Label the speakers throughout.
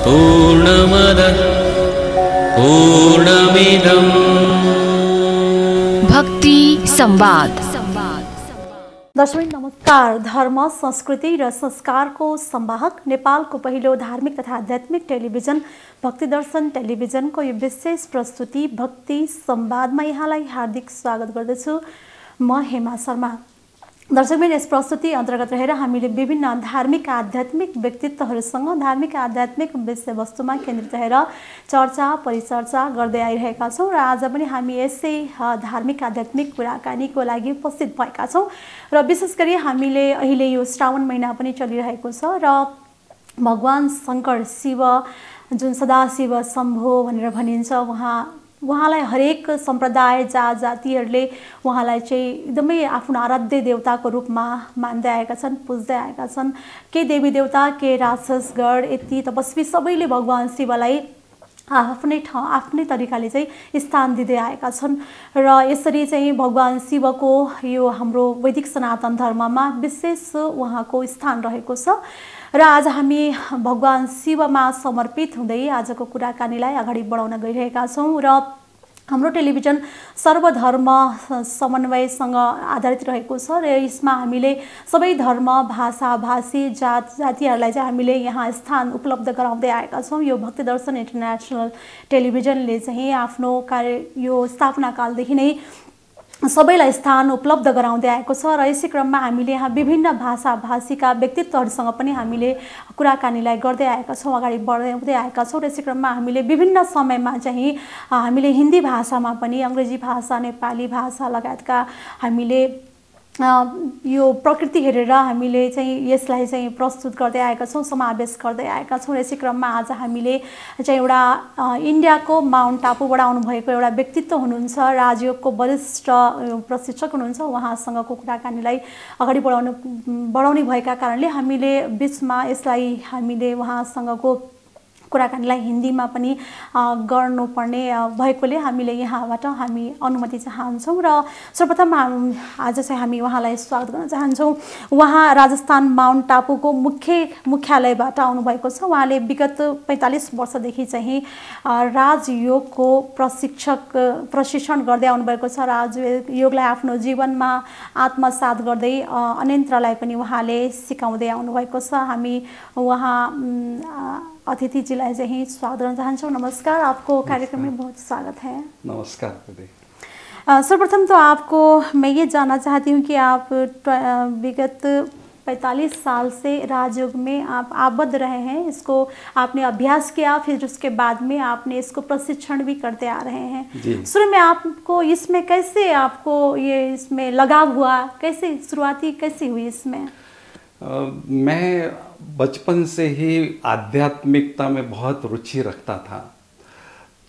Speaker 1: पूर्णमदः पूर्णमिदं
Speaker 2: भक्ति संवाद।
Speaker 3: दर्शक नमस्कार। धर्म, संस्कृति र संस्कारको संवाहक नेपालको पहिलो धार्मिक तथा आध्यात्मिक टेलिभिजन भक्ति दर्शन टेलिभिजनको यो विशेष प्रस्तुति भक्ति संवादमा यहाँलाई हार्दिक स्वागत गर्दछु। म हेमा शर्मा। दर्शकबिन, यस प्रस्तुति अन्तर्गत रहेर हामीले विभिन्न धार्मिक आध्यात्मिक व्यक्तित्वहरूसँग धार्मिक आध्यात्मिक विषयवस्तुमा केन्द्रित रहेर चर्चा परिचर्चा गर्दै आइरहेका छौँ र आज पनि हामी यसै धार्मिक आध्यात्मिक कुराकानीको लागि उपस्थित भएका छौँ र विशेष गरी हामीले अहिले यो श्रावण महिना पनि चलिरहेको छ र भगवान शङ्कर शिव जुन सदाशिव शम्भो भनेर भनिन्छ उहाँलाई हरेक सम्प्रदाय जात जातिहरूले उहाँलाई चाहिँ एकदमै आफ्नो आराध्य देवताको रूपमा मान्दै आएका छन्, पुज्दै आएका छन्। के देवी देवता, के राक्षसगढ, यति तपस्वी सबैले भगवान शिवलाई आफ्नै तरिकाले चाहिँ स्थान दिँदै आएका छन् र यसरी चाहिँ भगवान शिवको यो हाम्रो वैदिक सनातन धर्ममा विशेष उहाँको स्थान रहेको छ र आज हामी भगवान शिवमा समर्पित हुँदै आजको कुराकानीलाई अगाडि बढाउन गइरहेका छौँ र हाम्रो टेलिभिजन सर्वधर्म समन्वयसँग आधारित रहेको छ र यसमा हामीले सबै धर्म, भाषा, भाषी, जात जातिहरूलाई चाहिँ हामीले यहाँ स्थान उपलब्ध गराउँदै आएका छौँ। यो भक्ति दर्शन इन्टरनेसनल टेलिभिजनले चाहिँ आफ्नो कार्य यो स्थापना कालदेखि नै सबैलाई स्थान उपलब्ध गराउँदै आएको छ र यसै क्रममा हामीले यहाँ विभिन्न भाषा भाषीका व्यक्तित्वहरूसँग पनि हामीले कुराकानीलाई गर्दै आएका छौँ, अगाडि बढाउँदै आएका छौँ र यसै क्रममा हामीले विभिन्न समयमा चाहिँ हामीले हिन्दी भाषामा पनि, अङ्ग्रेजी भाषा, नेपाली भाषा लगायतका हामीले यो प्रकृति हेरेर हामीले चाहिँ यसलाई चाहिँ प्रस्तुत गर्दै आएका छौँ, समावेश गर्दै आएका छौँ। यसै क्रममा आज हामीले चाहिँ एउटा इन्डियाको माउन्ट टापुबाट आउनुभएको एउटा व्यक्तित्व हुनुहुन्छ, राजयोगको वरिष्ठ प्रशिक्षक हुनुहुन्छ। उहाँसँगको कुराकानीलाई अगाडि बढाउने भएका कारणले हामीले बिचमा यसलाई हामीले उहाँसँगको कुराकानीलाई हिन्दीमा पनि गर्नुपर्ने भएकोले हामीले यहाँबाट हामी अनुमति चाहन्छौँ र सर्वप्रथम आज चाहिँ हामी उहाँलाई स्वागत गर्न चाहन्छौँ। उहाँ राजस्थान माउन्ट टापुको मुख्यालयबाट आउनुभएको छ। उहाँले विगत 45 वर्षदेखि चाहिँ राजयोगको प्रशिक्षण गर्दै आउनुभएको छ। राजयोगलाई आफ्नो जीवनमा आत्मसात गर्दै अन्यन्त्रलाई पनि उहाँले सिकाउँदै आउनुभएको छ। हामी उहाँ अतिथिजीलाई चाहिँ स्वागत गर्न चाहन्छौँ। नमस्कार, आपको कार्यक्रम में बहुत स्वागत है।
Speaker 4: नमस्कार।
Speaker 3: सर्वप्रथम तो मैं ये जानना चाहती हूँ कि आप विगत 45 साल से राजयोग में आप आबद्ध रहे हैं। इसको आपने अभ्यास किया, फिर उसके बाद में आपने इसको प्रशिक्षण भी करते आ रहे हैं। शुरू में आपको इसमें कैसे ये इसमें लगाव हुआ, कैसे शुरुआती कैसे हुई इसमें?
Speaker 4: मैं बचपन से ही आध्यात्मिकता में बहुत रुचि रखता था,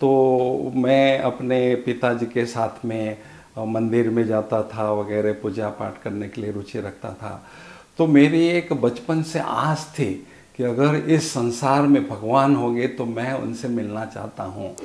Speaker 4: तो मैं अपने पिताजी के साथ में मंदिर में जाता था वगैरह, पूजा पाठ करने के लिए रुचि रखता था। तो मेरी एक बचपन से आस थी कि अगर इस संसार में भगवान होंगे तो मैं उनसे मिलना चाहता हूँ।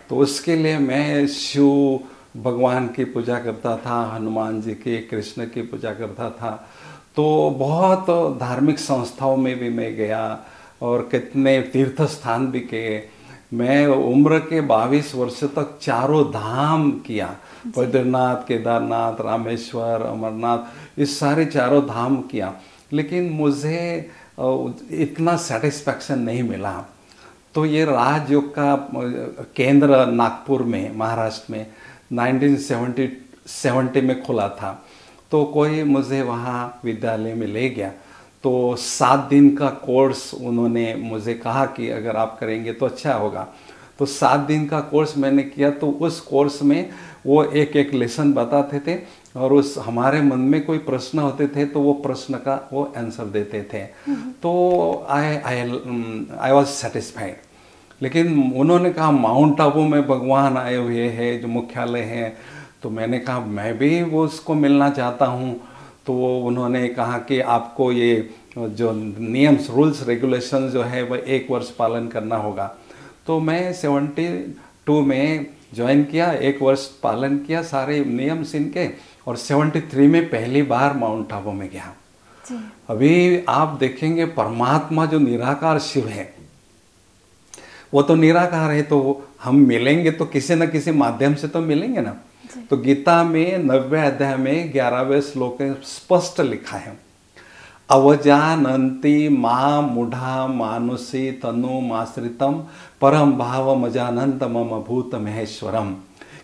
Speaker 4: तो उसके लिए मैं शिव भगवान की पूजा करता था, हनुमान जी की, कृष्ण की पूजा करता था। तो बहुत धार्मिक संस्थाओं में भी मैं गया और कितने तीर्थ स्थान भी किए। मैं उम्र के 22 वर्ष तक चारों धाम किया, बद्रीनाथ, केदारनाथ, रामेश्वर, अमरनाथ, इस सारे चारों धाम किया, लेकिन मुझे इतना सेटिस्फैक्शन नहीं मिला। तो ये राजयोग का केंद्र नागपुर में, महाराष्ट्र में 1970 में खुला था। तो कोई मुझे वहाँ विद्यालय में ले गया। तो 7 दिन का कोर्स उन्होंने मुझे कहा कि अगर आप करेंगे तो अच्छा होगा। तो 7 दिन का कोर्स मैंने किया। तो उस कोर्स में वो एक लेसन बताते थे और उस हमारे मन में कोई प्रश्न होते थे तो वो प्रश्न का वो आंसर देते थे। तो आई वॉज सेटिस्फाइड। लेकिन उन्होंने कहा माउंट आबू में भगवान आए हुए हैं, जो मुख्यालय है, तो मैंने कहा मैं भी वो उसको मिलना चाहता हूँ। तो उन्होंने कहा कि आपको ये जो नियम्स, रूल्स, रेगुलेशन जो है वह 1 वर्ष पालन करना होगा। तो मैं 72 में ज्वाइन किया, 1 वर्ष पालन किया सारे नियम इनके, और 73 में पहली बार माउंट आबू में गया। अभी आप देखेंगे परमात्मा जो निराकार शिव है, वो तो निराकार है, तो हम मिलेंगे तो किसी न किसी माध्यम से तो मिलेंगे ना। तो गीता में 90वें अध्याय में 11वें श्लोक में स्पष्ट लिखा है, अवजानन्ति मा मूढ़ा मानुषी तनु माश्रितम परम भाव मजानंत मम भूत महेश्वरम,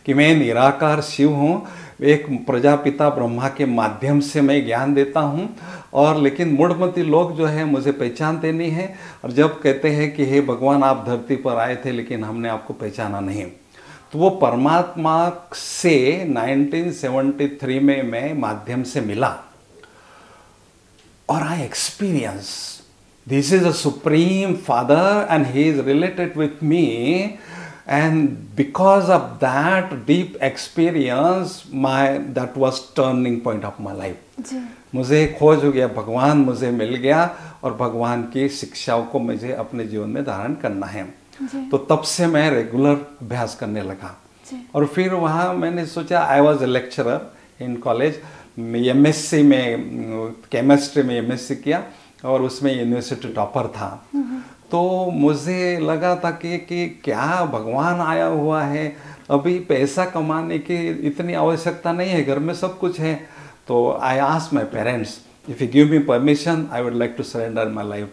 Speaker 4: कि मैं निराकार शिव हूँ, एक प्रजापिता ब्रह्मा के माध्यम से मैं ज्ञान देता हूँ, और लेकिन मूढ़मती लोग जो है मुझे पहचानते नहीं है, और जब कहते हैं कि हे भगवान आप धरती पर आए थे लेकिन हमने आपको पहचाना नहीं, तो वो परमात्मा से 1973 में मैं माध्यम से मिला और I experience this is a supreme father and he is related with me, and because of that deep experience that was turning point of my life। मुझे खोज हो गया, भगवान मुझे मिल गया और भगवान की शिक्षाओं को मुझे अपने जीवन में धारण करना है। तो तब से मैं रेगुलर अभ्यास करने लगा, और फिर वहाँ मैंने सोचा, I was a lecturer in college, MSc में केमिस्ट्री में एमएससी किया और उसमें यूनिवर्सिटी टॉपर था। तो मुझे लगा था कि क्या भगवान आया हुआ है, अभी पैसा कमाने की इतनी आवश्यकता नहीं है, घर में सब कुछ है। तो I asked my parents, if you give me permission I would like to surrender my life.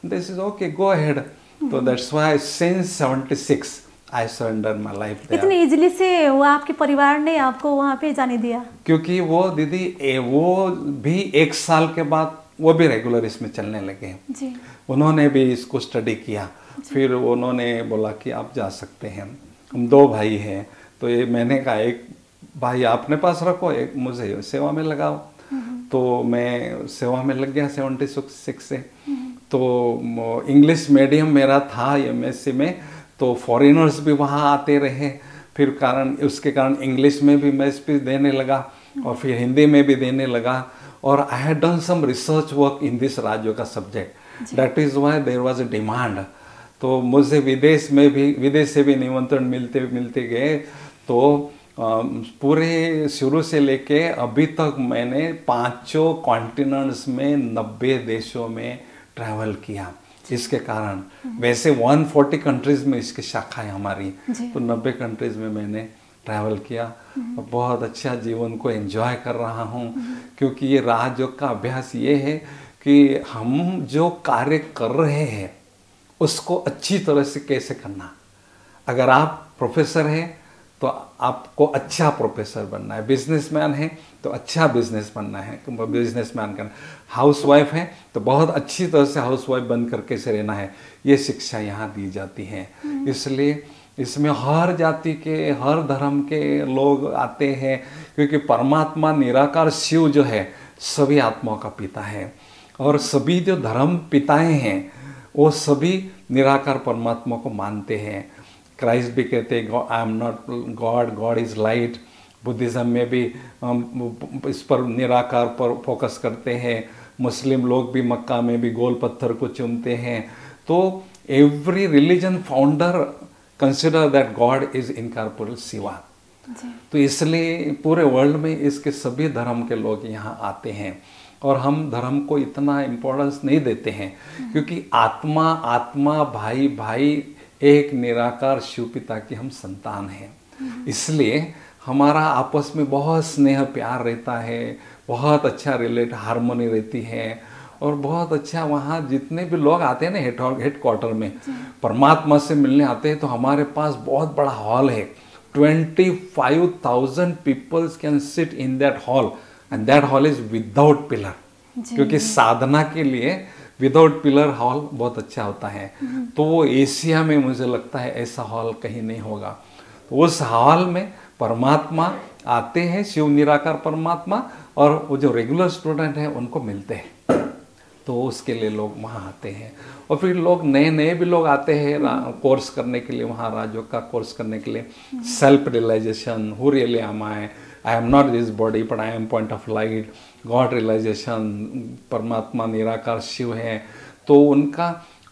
Speaker 4: This is okay, go ahead. तो that's why since 76 I surrender my life.
Speaker 3: इतनी इजीली से वो आपके परिवार ने आपको वहाँ पे जाने दिया?
Speaker 4: क्योंकि वो दीदी वो भी 1 साल के बाद वो भी रेगुलर इसमें चलने लगे जी। उन्होंने भी इसको स्टडी किया, फिर उन्होंने बोला कि आप जा सकते हैं। हम 2 भाई हैं, तो ये मैंने कहा एक भाई अपने पास रखो, एक मुझे सेवा में लगाओ। तो मैं सेवा में लग गया 76 से। तो इंग्लिश मीडियम मेरा था एमएससी में, तो फॉरेनर्स भी वहाँ आते रहे, फिर उसके कारण इंग्लिश में भी मैं स्पीच देने लगा और फिर हिंदी में भी देने लगा। और I had done some research work in this Rajyoga subject, that is why there was a demand. तो मुझे विदेश से भी निमंत्रण मिलते गए। तो पूरे शुरू से लेके अभी तक मैंने 5 कॉन्टिनेंट्स में 90 देशों में ट्रैवल किया। इसके कारण वैसे 140 कंट्रीज में इसकी शाखा है हमारी, तो 90 कंट्रीज में मैंने ट्रैवल किया और बहुत अच्छा जीवन को एंजॉय कर रहा हूँ। क्योंकि ये राजयोग का अभ्यास ये है कि हम जो कार्य कर रहे हैं उसको अच्छी तरह से कैसे करना। अगर आप प्रोफेसर हैं तो आपको अच्छा प्रोफेसर बनना है, बिजनेसमैन है तो अच्छा बिजनेस बनना है, बिजनेसमैन करना, हाउसवाइफ है तो बहुत अच्छी तरह से हाउसवाइफ बन कर कैसे रहना है, ये शिक्षा यहाँ दी जाती है। इसलिए इसमें हर जाति के, हर धर्म के लोग आते हैं, क्योंकि परमात्मा निराकार शिव जो है सभी आत्माओं का पिता है, और सभी जो धर्म पिताएं हैं वो सभी निराकार परमात्मा को मानते हैं। क्राइस्ट भी कहते हैं आई am not God, God is light. Buddhism में भी इस पर निराकार पर फोकस करते हैं। मुस्लिम लोग भी मक्का में भी गोल पत्थर को चूमते हैं। तो every religion founder consider that God is incorporeal Shiva. तो इसलिए पूरे वर्ल्ड में इसके सभी धर्म के लोग यहाँ आते हैं, और हम धर्म को इतना इम्पोर्टेंस नहीं देते हैं, क्योंकि आत्मा आत्मा, भाई भाई, एक निराकार शिव पिता की हम संतान हैं। इसलिए हमारा आपस में बहुत स्नेह प्यार रहता है, बहुत अच्छा हार्मोनी रहती है, और बहुत अच्छा वहाँ जितने भी लोग आते हैं ना हेड क्वार्टर में परमात्मा से मिलने आते हैं, तो हमारे पास बहुत बड़ा हॉल है। 25,000 peoples can sit in that hall, and that hall is without pillar, क्योंकि साधना के लिए विदाउट पिलर हॉल बहुत अच्छा होता है। तो वो एशिया में मुझे लगता है ऐसा हॉल कहीं नहीं होगा। तो उस हॉल में परमात्मा आते हैं, शिव निराकार परमात्मा, और वो जो रेगुलर स्टूडेंट हैं उनको मिलते हैं। तो उसके लिए लोग वहाँ आते हैं, और फिर लोग नए भी लोग आते हैं कोर्स करने के लिए, वहाँ राजयोग का कोर्स करने के लिए। Self realisation, who really am I am not this body but I am point of light, God realisation, परमात्मा निराकार शिव है। तो उनका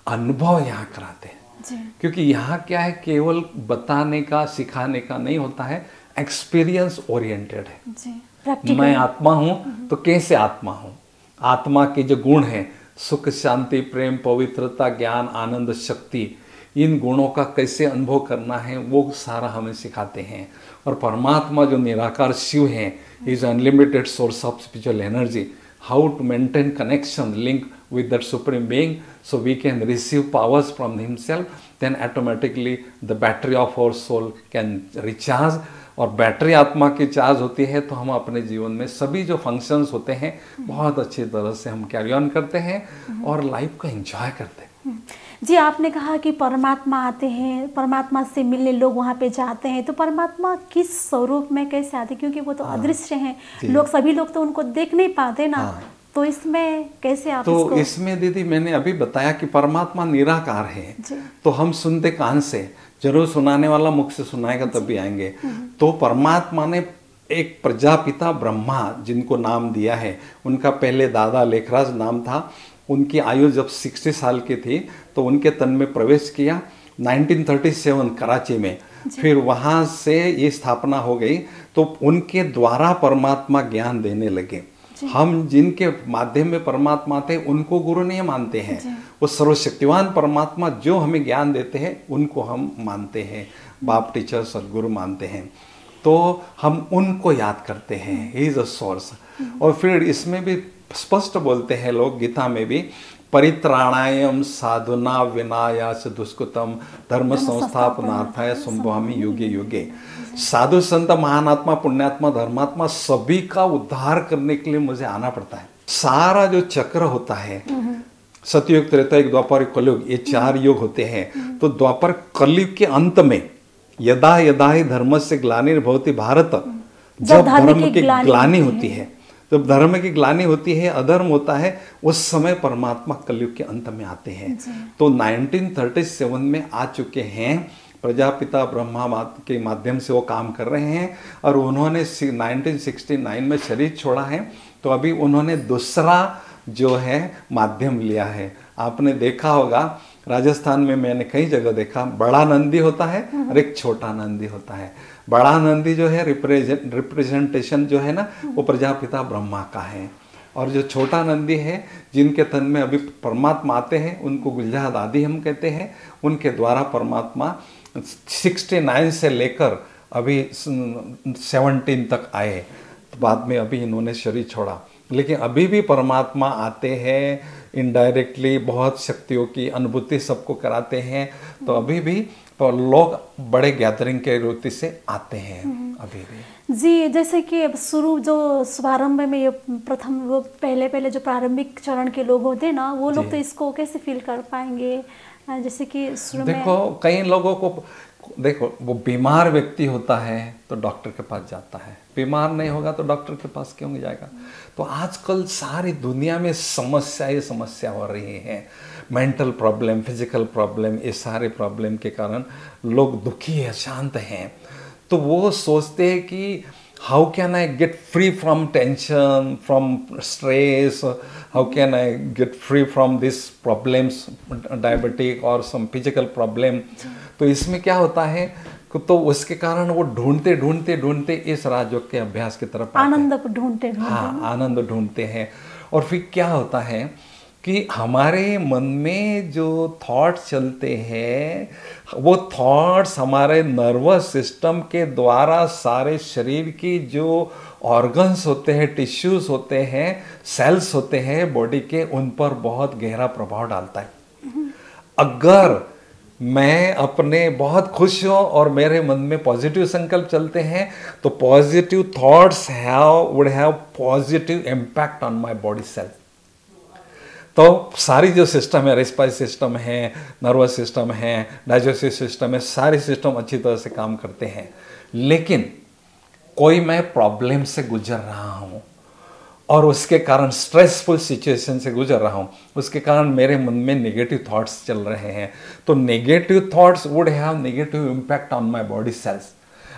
Speaker 4: अनुभव यहाँ कराते हैं, क्योंकि यहाँ क्या है, केवल बताने का सिखाने का नहीं होता है, एक्सपीरियंस ओरिएंटेड है। मैं आत्मा हूँ तो कैसे आत्मा हूँ, आत्मा के जो गुण हैं सुख शांति प्रेम पवित्रता ज्ञान आनंद शक्ति, इन गुणों का कैसे अनुभव करना है वो सारा हमें सिखाते हैं। और परमात्मा जो निराकार शिव हैं, is unlimited source of spiritual energy, how to maintain connection link with that supreme being so we can receive powers from himself, then automatically the battery of our soul can recharge। और battery आत्मा की charge होती है तो हम अपने जीवन में सभी जो फंक्शंस होते हैं बहुत अच्छी तरह से हम कैरी ऑन करते हैं और लाइफ को एंजॉय करते हैं।
Speaker 3: जी, आपने कहा कि परमात्मा आते हैं, परमात्मा से मिलने लोग वहाँ पे जाते हैं, तो परमात्मा किस स्वरूप में कैसे आते, क्योंकि वो तो अदृश्य हैं, सभी लोग तो उनको देख नहीं पाते ना। तो इसमें कैसे आप
Speaker 4: तो इसमें दीदी मैंने अभी बताया कि परमात्मा निराकार है, तो हम सुनते कान से, जरूर सुनाने वाला मुख से सुनाएगा तब भी आएंगे। तो परमात्मा ने एक प्रजापिता ब्रह्मा जिनको नाम दिया है, उनका पहले दादा लेखराज नाम था, उनकी आयु जब 60 साल की थी तो उनके तन में प्रवेश किया 1937 कराची में, फिर वहाँ से ये स्थापना हो गई। तो उनके द्वारा परमात्मा ज्ञान देने लगे। हम जिनके माध्यम में परमात्मा थे उनको गुरु नहीं मानते हैं, वो सर्वशक्तिवान परमात्मा जो हमें ज्ञान देते हैं उनको हम मानते हैं, बाप टीचर सदगुरु मानते हैं। तो हम उनको याद करते हैं, ही इज अ सोर्स। और फिर इसमें भी स्पष्ट बोलते हैं लोग गीता में भी, परित्राणायम साधुना विनायास दुष्कृतम धर्म संस्थापनार्थाय संभवामि युगे युगे। साधु संत महान आत्मा पुण्यात्मा धर्मात्मा सभी का उद्धार करने के लिए मुझे आना पड़ता है। सारा जो चक्र होता है, सतयुग त्रेतायुग द्वापर कलयुग, ये 4 युग होते हैं। तो द्वापर कलयुग के अंत में यदा यदा ही धर्म से ग्लानिर्भवति भारत, जब धर्म की ग्लानि होती है, जब धर्म की ग्लानि होती है, अधर्म होता है, उस समय परमात्मा कलयुग के अंत में आते हैं। तो 1937 में आ चुके हैं, प्रजापिता ब्रह्मा के माध्यम से वो काम कर रहे हैं। और उन्होंने 1969 में शरीर छोड़ा है, तो अभी उन्होंने दूसरा जो है माध्यम लिया है। आपने देखा होगा राजस्थान में, मैंने कई जगह देखा, बड़ा नंदी होता है और एक छोटा नंदी होता है। बड़ा नंदी जो है रिप्रेजेंटेशन जो है ना, वो प्रजापिता ब्रह्मा का है। और जो छोटा नंदी है, जिनके तन में अभी परमात्मा आते हैं, उनको गुलजाद आदि हम कहते हैं। उनके द्वारा परमात्मा 69 से लेकर अभी 17 तक आए, तो बाद में अभी इन्होंने शरीर छोड़ा। लेकिन अभी भी परमात्मा आते हैं इनडायरेक्टली, बहुत शक्तियों की अनुभूति सबको कराते हैं। तो अभी भी तो लोग बड़े गैदरिंग के रूप से आते हैं अभी भी।
Speaker 3: जी, जैसे कि अब जो शुभारंभ में ये प्रथम वो पहले जो प्रारंभिक चरण के लोग होते हैं ना, वो लोग तो इसको कैसे फील कर पाएंगे? जैसे कि
Speaker 4: देखो कई लोगों को, देखो वो बीमार व्यक्ति होता है तो डॉक्टर के पास जाता है, बीमार नहीं होगा तो डॉक्टर के पास क्यों जाएगा? तो आजकल सारी दुनिया में समस्या हो रही है, मेंटल प्रॉब्लम, फिजिकल प्रॉब्लम, ये सारे प्रॉब्लम के कारण लोग दुखी है, शांत हैं। तो वो सोचते हैं कि how can I get free from tension, from stress, how can I get free from this problems, diabetic और सम फिजिकल प्रॉब्लम। तो इसमें क्या होता है, तो उसके कारण वो ढूंढते इस राजयोग के अभ्यास की तरफ
Speaker 3: आनंद को ढूंढते।
Speaker 4: हाँ, आनंद ढूंढते हैं। और फिर क्या होता है कि हमारे मन में जो थॉट्स चलते हैं, वो थॉट्स हमारे नर्वस सिस्टम के द्वारा सारे शरीर की जो ऑर्गन्स होते हैं, टिश्यूज होते हैं, सेल्स होते हैं बॉडी के, उन पर बहुत गहरा प्रभाव डालता है। अगर मैं अपने बहुत खुश हूँ और मेरे मन में पॉजिटिव संकल्प चलते हैं, तो positive thoughts would have positive impact on my body self. तो सारी जो सिस्टम है, रेस्पिरेटरी सिस्टम है, नर्वस सिस्टम है, डाइजेस्टिव सिस्टम है, सारे सिस्टम अच्छी तरह से काम करते हैं। लेकिन कोई मैं प्रॉब्लम से गुजर रहा हूँ और उसके कारण स्ट्रेसफुल सिचुएशन से गुजर रहा हूँ, उसके कारण मेरे मन में नेगेटिव थॉट्स चल रहे हैं, तो negative thoughts would have negative impact on my body cells.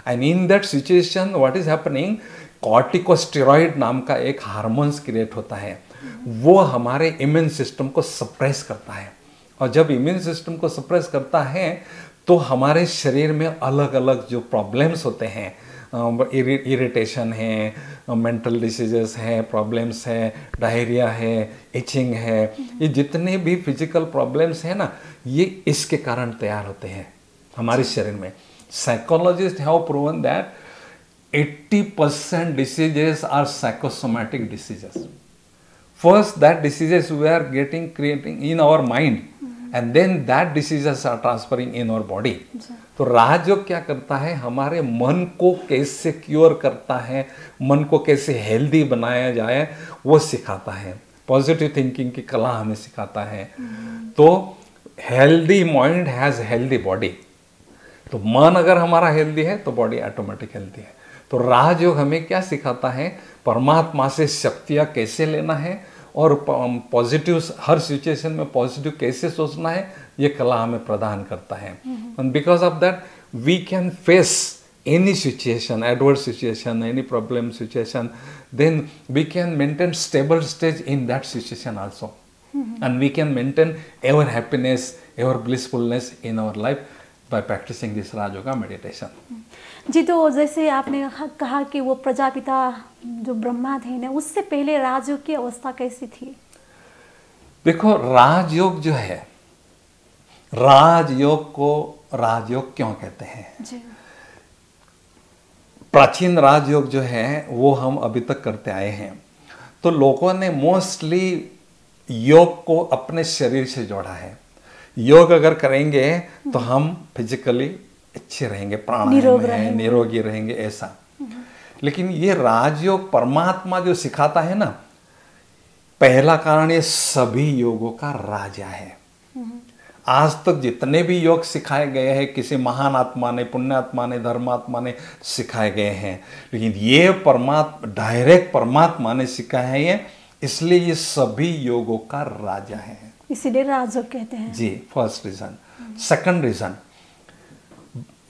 Speaker 4: And in that situation what is happening, corticosteroid नाम का एक हार्मोन्स क्रिएट होता है, वो हमारे इम्यून सिस्टम को सप्रेस करता है। और जब इम्यून सिस्टम को सप्रेस करता है तो हमारे शरीर में अलग अलग जो प्रॉब्लम्स होते हैं इरिटेशन है, मेंटल डिसीजेस है, प्रॉब्लम्स है, डायरिया है, इचिंग है, ये जितने भी फिजिकल प्रॉब्लम्स हैं ना, ये इसके कारण तैयार होते हैं हमारे शरीर में। Psychologist have proven that 80% diseases are psychosomatic diseases. First, that diseases we are creating in our mind, and then that diseases are transferring in our body. तो राजयोग क्या करता है, हमारे मन को कैसे क्योर करता है, मन को कैसे हेल्दी बनाया जाए वो सिखाता है, पॉजिटिव थिंकिंग की कला हमें सिखाता है। तो healthy mind has healthy body, तो मन अगर हमारा हेल्दी है तो बॉडी ऑटोमेटिक हेल्दी है। तो राजयोग हमें क्या सिखाता है, परमात्मा से शक्तियाँ कैसे लेना है और पॉजिटिव, हर सिचुएशन में पॉजिटिव कैसे सोचना है, ये कला हमें प्रदान करता है। And because of that we can face any situation, adverse situation, any problem situation, then we can maintain stable stage in that situation also, and we can maintain ever happiness, ever blissfulness in our life by practicing this Rajyoga meditation.
Speaker 3: जी, तो जैसे आपने कहा कि वो प्रजापिता जो ब्रह्मा थे ना, उससे पहले राजयोग की अवस्था कैसी थी?
Speaker 4: देखो, राजयोग जो है, राजयोग को राजयोग क्यों कहते हैं?
Speaker 3: जी।
Speaker 4: प्राचीन राजयोग जो है वो हम अभी तक करते आए हैं। तो लोगों ने मोस्टली योग को अपने शरीर से जोड़ा है। योग अगर करेंगे तो हम फिजिकली अच्छे रहेंगे, प्राणायाम है, निरोगी रहेंगे, ऐसा। लेकिन ये राजयोग परमात्मा जो सिखाता है ना, पहला कारण ये सभी योगों का राजा है। आज तक जितने भी योग सिखाए गए हैं, किसी महान आत्मा ने, पुण्यात्मा ने, धर्मात्मा ने सिखाए गए हैं, लेकिन ये डायरेक्ट परमात्मा ने सिखाया है ये, इसलिए ये सभी योगों का राजा है,
Speaker 3: इसीलिए राजयोग कहते हैं।
Speaker 4: जी, फर्स्ट रीजन। सेकंड रीजन,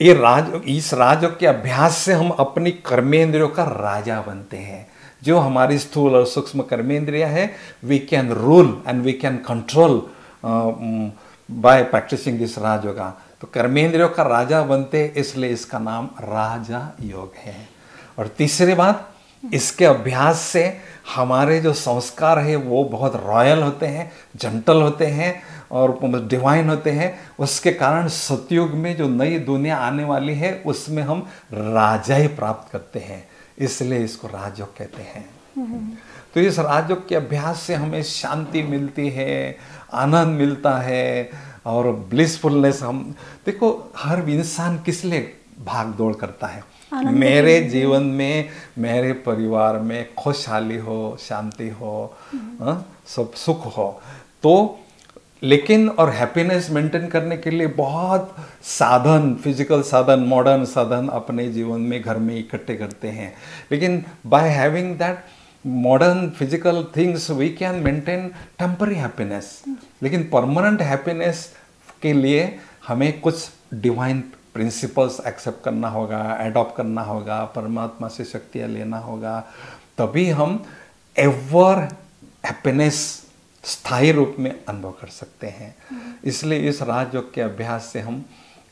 Speaker 4: ये इस राजयोग के अभ्यास से हम अपनी कर्मेंद्रियों का राजा बनते हैं। जो हमारी स्थूल और सूक्ष्म कर्मेंद्रिय है, we can rule and we can control by practising this Rajyoga. तो कर्मेंद्रियों का राजा बनते, इसलिए इसका नाम राजा योग है। और तीसरी बात, इसके अभ्यास से हमारे जो संस्कार है वो बहुत रॉयल होते हैं, जंटल होते हैं और डिवाइन होते हैं। उसके कारण सतयुग में जो नई दुनिया आने वाली है उसमें हम राजा ही प्राप्त करते हैं, इसलिए इसको राजयोग कहते हैं। तो इस राजयोग के अभ्यास से हमें शांति मिलती है, आनंद मिलता है और ब्लिसफुलनेस। हम देखो, हर इंसान किस लिए भाग दौड़ करता है? मेरे जीवन में, मेरे परिवार में खुशहाली हो, शांति हो, सब सुख हो। तो लेकिन और हैप्पीनेस मेंटेन करने के लिए बहुत साधन, फिजिकल साधन, मॉडर्न साधन अपने जीवन में घर में इकट्ठे करते हैं। लेकिन by having that modern physical things we can maintain temporary happiness. लेकिन परमानेंट हैप्पीनेस के लिए हमें कुछ डिवाइन प्रिंसिपल्स एक्सेप्ट करना होगा, एडॉप्ट करना होगा, परमात्मा से शक्तियाँ लेना होगा, तभी हम एवर हैप्पीनेस स्थायी रूप में अनुभव कर सकते हैं। इसलिए इस राजयोग के अभ्यास से हम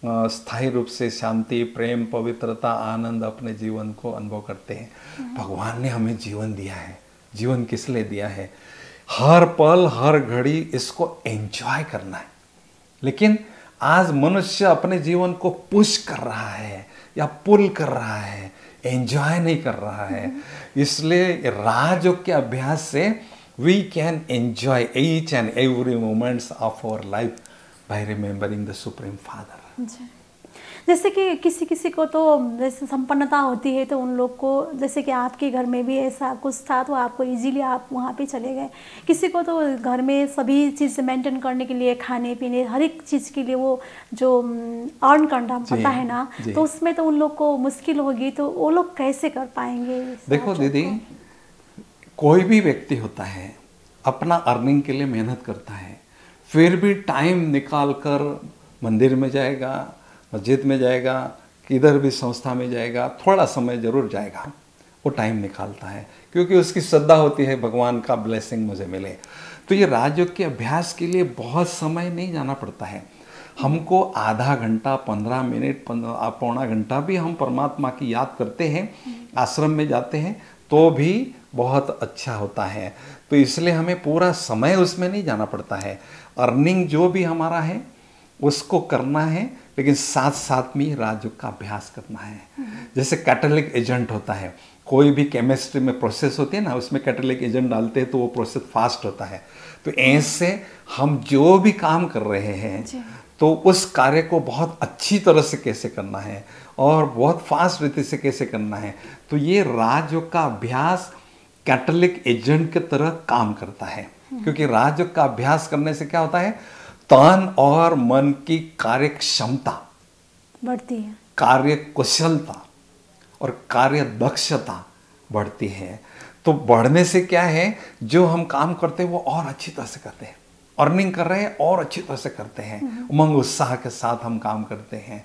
Speaker 4: स्थायी रूप से शांति, प्रेम, पवित्रता, आनंद अपने जीवन को अनुभव करते हैं। भगवान ने हमें जीवन दिया है। जीवन किस लिए दिया है? हर पल, हर घड़ी इसको एंजॉय करना है। लेकिन आज मनुष्य अपने जीवन को पुश कर रहा है या पुल कर रहा है, एंजॉय नहीं कर रहा है। इसलिए राजयोग के अभ्यास से we can enjoy each and every moments of our life by remembering the supreme father.
Speaker 3: जैसे कि किसी को तो जैसे संपन्नता होती है, तो उन लोग को, जैसे कि आपके घर में भी ऐसा कुछ था तो आपको इजीली आप वहाँ पे चले गए। किसी को तो घर में सभी चीज़ मेंटेन करने के लिए, खाने पीने, हर एक चीज़ के लिए वो जो अर्न करना पड़ता है ना, तो उसमें तो उन लोग को मुश्किल होगी। तो वो लोग कैसे कर पाएंगे?
Speaker 4: देखो दीदी, कोई भी व्यक्ति होता है अपना अर्निंग के लिए मेहनत करता है, फिर भी टाइम निकाल कर मंदिर में जाएगा, मस्जिद में जाएगा, किधर भी संस्था में जाएगा, थोड़ा समय जरूर जाएगा, वो टाइम निकालता है क्योंकि उसकी श्रद्धा होती है भगवान का ब्लेसिंग मुझे मिले। तो ये राजयोग के अभ्यास के लिए बहुत समय नहीं जाना पड़ता है। हमको आधा घंटा 15 मिनट पौना घंटा भी हम परमात्मा की याद करते हैं, आश्रम में जाते हैं तो भी बहुत अच्छा होता है। तो इसलिए हमें पूरा समय उसमें नहीं जाना पड़ता है। अर्निंग जो भी हमारा है उसको करना है, लेकिन साथ साथ में राजयोग का अभ्यास करना है। जैसे कैटालिटिक एजेंट होता है, कोई भी केमिस्ट्री में प्रोसेस होती है ना, उसमें कैटालिटिक एजेंट डालते हैं तो वो प्रोसेस फास्ट होता है। तो ऐसे हम जो भी काम कर रहे हैं तो उस कार्य को बहुत अच्छी तरह से कैसे करना है और बहुत फास्ट रीति से कैसे करना है, तो ये राजयोग का अभ्यास कैटालिटिक एजेंट की तरह काम करता है। क्योंकि राजयोग का अभ्यास करने से क्या होता है, तन और मन की कार्य क्षमता
Speaker 3: बढ़ती है,
Speaker 4: कार्य कुशलता और कार्य दक्षता बढ़ती है। तो बढ़ने से क्या है, जो हम काम करते हैं वो और अच्छी तरह से करते हैं, अर्निंग कर रहे हैं और अच्छी तरह से करते हैं, उमंग उत्साह के साथ हम काम करते हैं।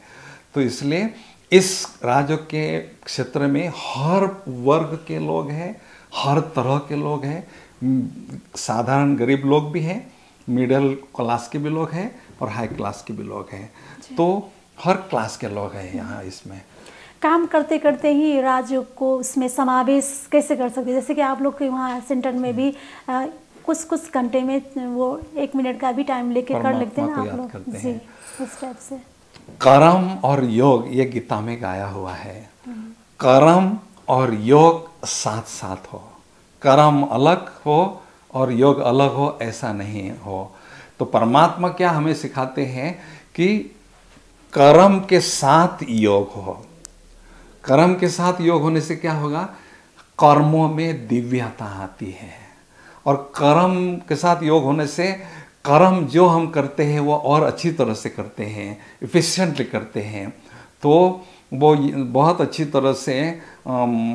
Speaker 4: तो इसलिए इस राजयोग के क्षेत्र में हर वर्ग के लोग हैं, हर तरह के लोग हैं, साधारण गरीब लोग भी हैं, मिडिल क्लास के भी लोग हैं और हाई क्लास के भी लोग हैं। तो हर क्लास के लोग हैं यहाँ इसमें।
Speaker 3: काम करते करते ही राजयोग को उसमें समावेश कैसे कर सकते हैं? जैसे कि आप लोग के वहाँ सेंटर में भी कुछ कुछ घंटे में वो 1 मिनट का भी टाइम लेके कर लेते हैं ना आप लोग जी, उस टाइप से।
Speaker 4: कर्म और योग ये गीता में गाया हुआ है। कर्म और योग साथ साथ हो, कर्म अलग हो और योग अलग हो, ऐसा नहीं हो। तो परमात्मा क्या हमें सिखाते हैं कि कर्म के साथ योग हो। कर्म के साथ योग होने से क्या होगा, कर्मों में दिव्यता आती है। और कर्म के साथ योग होने से कर्म जो हम करते हैं वो और अच्छी तरह से करते हैं, इफिशिएंटली करते हैं। तो वो बहुत अच्छी तरह से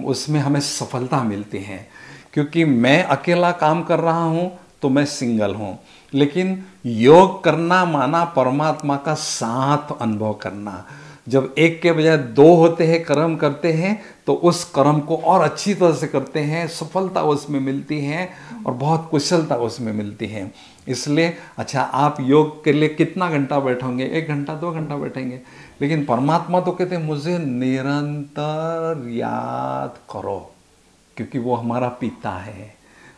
Speaker 4: उसमें हमें सफलता मिलती है। क्योंकि मैं अकेला काम कर रहा हूँ तो मैं सिंगल हूँ, लेकिन योग करना माना परमात्मा का साथ अनुभव करना। जब एक के बजाय 2 होते हैं, कर्म करते हैं, तो उस कर्म को और अच्छी तरह से करते हैं, सफलता उसमें मिलती है और बहुत कुशलता उसमें मिलती है। इसलिए अच्छा, आप योग के लिए कितना घंटा बैठोगे, 1 घंटा 2 घंटा बैठेंगे, लेकिन परमात्मा तो कहते हैं मुझे निरंतर याद करो, क्योंकि वो हमारा पिता है,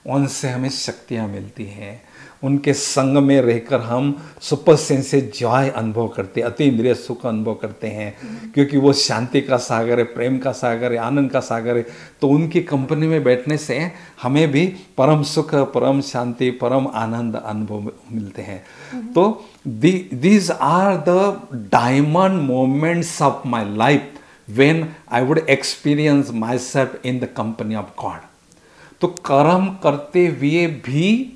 Speaker 4: उनसे हमें शक्तियाँ मिलती हैं। उनके संग में रहकर हम सुपर सेंसेस जॉय अनुभव करते हैं, अति इंद्रिय सुख अनुभव करते हैं, क्योंकि वो शांति का सागर है, प्रेम का सागर है, आनंद का सागर है। तो उनकी कंपनी में बैठने से हमें भी परम सुख, परम शांति, परम आनंद अनुभव मिलते हैं। तो these are the diamond moments of my life when I would experience myself in the company of God. तो कर्म करते हुए भी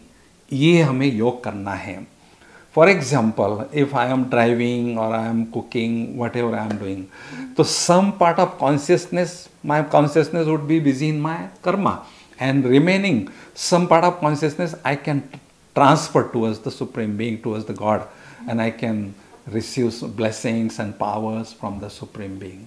Speaker 4: ये हमें योग करना है। For example, if I am driving or I am cooking, whatever I am doing, तो some part of consciousness, my consciousness would be busy in my karma, and remaining some part of consciousness I can transfer towards the supreme being, towards the God, and I can receive blessings and powers from the supreme being.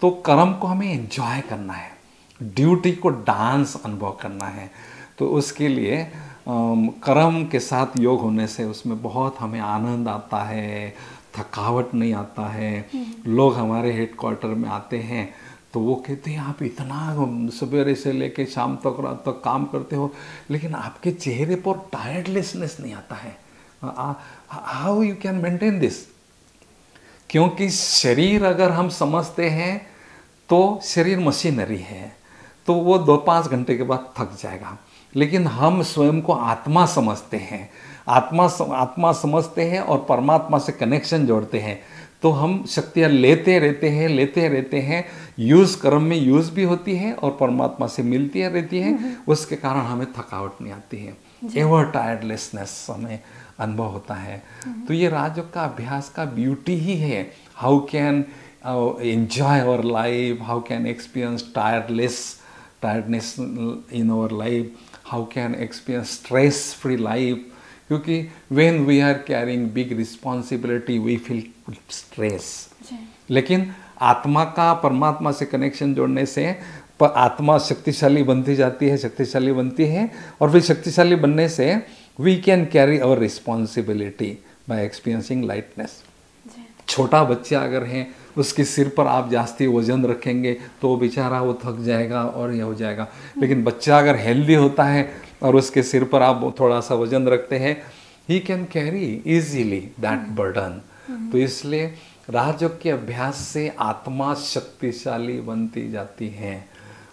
Speaker 4: तो कर्म को हमें enjoy करना है, duty को dance अनुभव करना है। तो उसके लिए कर्म के साथ योग होने से उसमें बहुत हमें आनंद आता है, थकावट नहीं आता है। लोग हमारे हेडक्वार्टर में आते हैं तो वो कहते हैं आप इतना सवेरे से लेके शाम तक, रात तक काम करते हो, लेकिन आपके चेहरे पर टायर्डलेसनेस नहीं आता है। How you can maintain this? क्योंकि शरीर अगर हम समझते हैं तो शरीर मशीनरी है, तो वो 2-5 घंटे के बाद थक जाएगा। लेकिन हम स्वयं को आत्मा समझते हैं, आत्मा समझते हैं और परमात्मा से कनेक्शन जोड़ते हैं, तो हम शक्तियाँ लेते रहते हैं। यूज़ कर्म में यूज़ भी होती है और परमात्मा से मिलती रहती है, उसके कारण हमें थकावट नहीं आती है, एवर टायर्डलेसनेस हमें अनुभव होता है। तो ये राजयोग का अभ्यास का ब्यूटी ही है। How can enjoy our life, how can experience tiredness in our life, how can experience stress-free life, क्योंकि when we are carrying big responsibility we feel stress। लेकिन आत्मा का परमात्मा से कनेक्शन जोड़ने से आत्मा शक्तिशाली बनती जाती है, और फिर शक्तिशाली बनने से we can carry our responsibility by experiencing lightness। छोटा बच्चा अगर है उसके सिर पर आप जास्ती वजन रखेंगे तो वो बेचारा वो थक जाएगा और ये हो जाएगा। लेकिन बच्चा अगर हेल्दी होता है और उसके सिर पर आप थोड़ा सा वजन रखते हैं, he can carry easily that burden. तो इसलिए राजयोग के अभ्यास से आत्मा शक्तिशाली बनती जाती है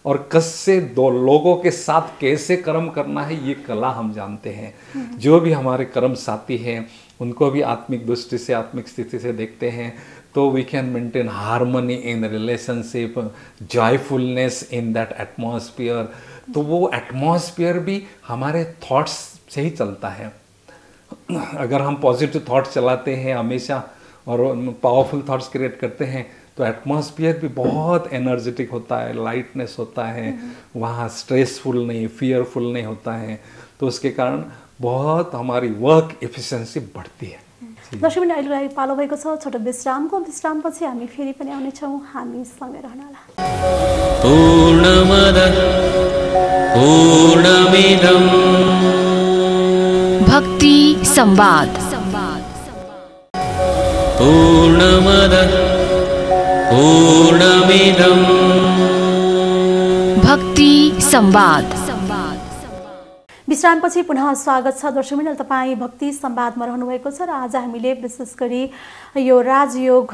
Speaker 4: और कैसे दो लोगों के साथ कैसे कर्म करना है ये कला हम जानते हैं। जो भी हमारे कर्म साथी हैं उनको भी आत्मिक दृष्टि से, आत्मिक स्थिति से देखते हैं तो we can maintain harmony in relationship, joyfulness in that atmosphere. तो वो एटमॉस्फेयर भी हमारे थॉट्स से ही चलता है। अगर हम पॉजिटिव थॉट्स चलाते हैं हमेशा और पावरफुल थॉट्स क्रिएट करते हैं तो एटमॉस्फेयर भी बहुत एनर्जेटिक होता है, लाइटनेस होता है, वहाँ स्ट्रेसफुल नहीं, फियरफुल नहीं होता है। तो उसके कारण बहुत हमारी वर्क एफिशिएंसी बढ़ती है।
Speaker 3: दर्शकबिन अहिलेलाई पालो भएको छ छोटो विश्रामपछि हामी फेरि पनि आउनेछौँ, हामी सँगै रहनुहोला।
Speaker 1: पूर्णमदः पूर्णमिदं
Speaker 2: भक्ति संवाद।
Speaker 1: पूर्णमदः पूर्णमिदं
Speaker 2: भक्ति संवाद।
Speaker 3: विश्रामपछि पुनः स्वागत छ दर्शकबिन। तपाईँ भक्ति संवादमा रहनुभएको छ र आज हामीले विशेष गरी यो राजयोग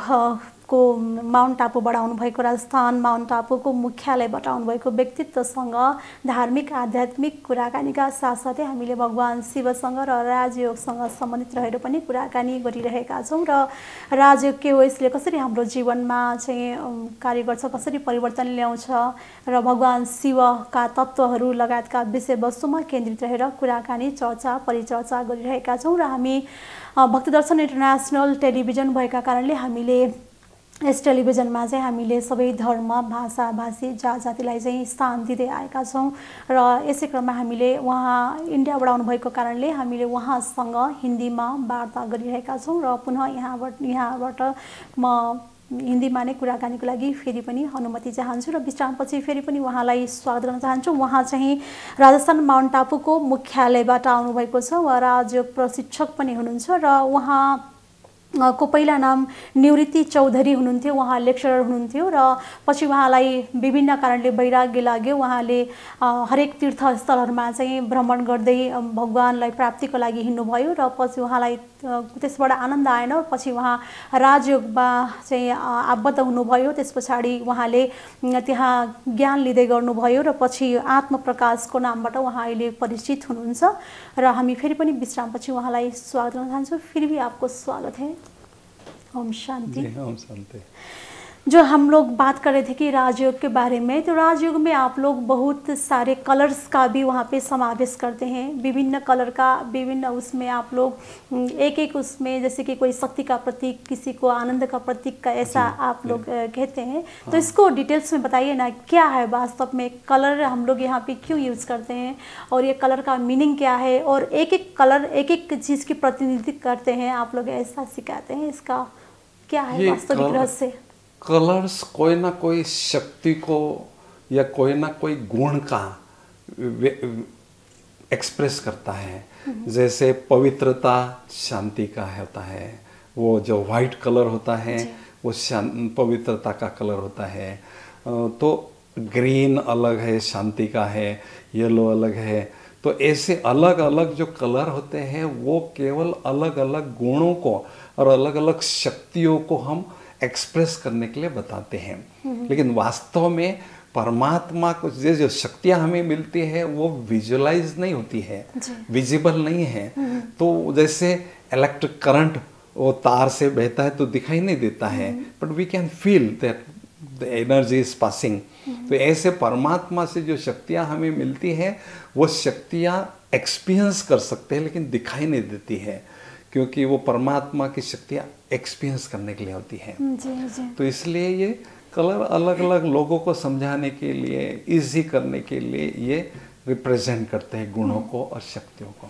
Speaker 3: को माउन्ट टापुबाट आउनुभएको, राजस्थान माउन्ट टापुको मुख्यालयबाट आउनुभएको व्यक्तित्वसँग धार्मिक आध्यात्मिक कुराकानीका साथसाथै हामीले भगवान शिवसँग र राजयोगसँग सम्बन्धित रहेर पनि कुराकानी गरिरहेका छौँ। र राजयोग के हो, यसले कसरी हाम्रो जीवनमा चाहिँ कार्य गर्छ, कसरी परिवर्तन ल्याउँछ र भगवान शिवका तत्त्वहरू लगायतका विषयवस्तुमा केन्द्रित रहेर कुराकानी, चर्चा, परिचर्चा गरिरहेका छौँ। र हामी भक्तिदर्शन इन्टरनेसनल टेलिभिजन भएका कारणले हामीले यस टेलिभिजनमा चाहिँ हामीले सबै धर्म, भाषा, भाषी, जातिलाई चाहिँ स्थान दिँदै आएका छौँ। र यसै क्रममा हामीले उहाँ इन्डियाबाट आउनुभएको कारणले हामीले उहाँसँग हिन्दीमा वार्ता गरिरहेका छौँ र पुनः यहाँबाट म हिन्दीमा नै कुराकानीको लागि फेरि पनि अनुमति चाहन्छु र विश्रामपछि फेरि पनि उहाँलाई स्वागत गर्न चाहन्छु। उहाँ चाहिँ राजस्थान माउन्ट टापुको मुख्यालयबाट आउनुभएको छ। उहाँ राजयोग प्रशिक्षक पनि हुनुहुन्छ र उहाँ को पहिला नाम निवृत्ति चौधरी हुनुहुन्थ्यो। उहाँ लेक्चरर हुनुहुन्थ्यो र पछि उहाँलाई विभिन्न कारणले वैराग्य लाग्यो। उहाँले हरेक तीर्थस्थलहरूमा चाहिँ भ्रमण गर्दै भगवानलाई प्राप्तिको लागि हिँड्नुभयो र पछि उहाँलाई त्यसबाट आनन्द आएन। पछि उहाँ राजयोगमा चाहिँ आबद्ध हुनुभयो। त्यस पछाडि उहाँले त्यहाँ ज्ञान लिँदै गर्नुभयो र पछि आत्मप्रकाशको नामबाट उहाँ अहिले परिचित हुनुहुन्छ। र हामी फेरि पनि विश्रामपछि उहाँलाई स्वागत गर्न चाहन्छौँ। फिर भी आपको स्वागत है। ओम शांति।
Speaker 4: ओम शांति।
Speaker 3: जो हम लोग बात कर रहे थे कि राजयोग के बारे में, तो राजयोग में आप लोग बहुत सारे कलर्स का भी वहाँ पे समावेश करते हैं। विभिन्न कलर का, विभिन्न उसमें आप लोग एक एक उसमें, जैसे कि कोई शक्ति का प्रतीक, किसी को आनंद का प्रतीक का, ऐसा आप लोग कहते हैं। तो इसको डिटेल्स में बताइए ना, क्या है वास्तव में कलर, हम लोग यहाँ पे क्यों यूज़ करते हैं और ये कलर का मीनिंग क्या है, और एक एक कलर एक एक चीज़ की प्रतिनिधित्व करते हैं, आप लोग ऐसा सिखाते हैं। इसका क्या है वास्तविक रहस्य?
Speaker 4: कलर्स कोई ना कोई शक्ति को या कोई ना कोई गुण का एक्सप्रेस करता है। जैसे पवित्रता शांति का होता है, वो जो वाइट कलर होता है वो पवित्रता का कलर होता है। तो ग्रीन अलग है, शांति का है, येलो अलग है। तो ऐसे अलग अलग जो कलर होते हैं वो केवल अलग अलग गुणों को और अलग अलग शक्तियों को हम एक्सप्रेस करने के लिए बताते हैं। लेकिन वास्तव में परमात्मा को जो शक्तियाँ हमें मिलती है वो विजुअलाइज नहीं होती है, विजिबल नहीं है। तो जैसे इलेक्ट्रिक करंट वो तार से बहता है तो दिखाई नहीं देता है, but we can feel that the energy is passing. तो ऐसे परमात्मा से जो शक्तियाँ हमें मिलती हैं वो शक्तियाँ एक्सपीरियंस कर सकते हैं लेकिन दिखाई नहीं देती है, क्योंकि वो परमात्मा की शक्तियाँ एक्सपीरियंस करने के लिए होती हैं। तो इसलिए ये कलर अलग अलग लोगों को समझाने के लिए, इजी करने के लिए ये रिप्रेजेंट करते हैं गुणों को और शक्तियों को।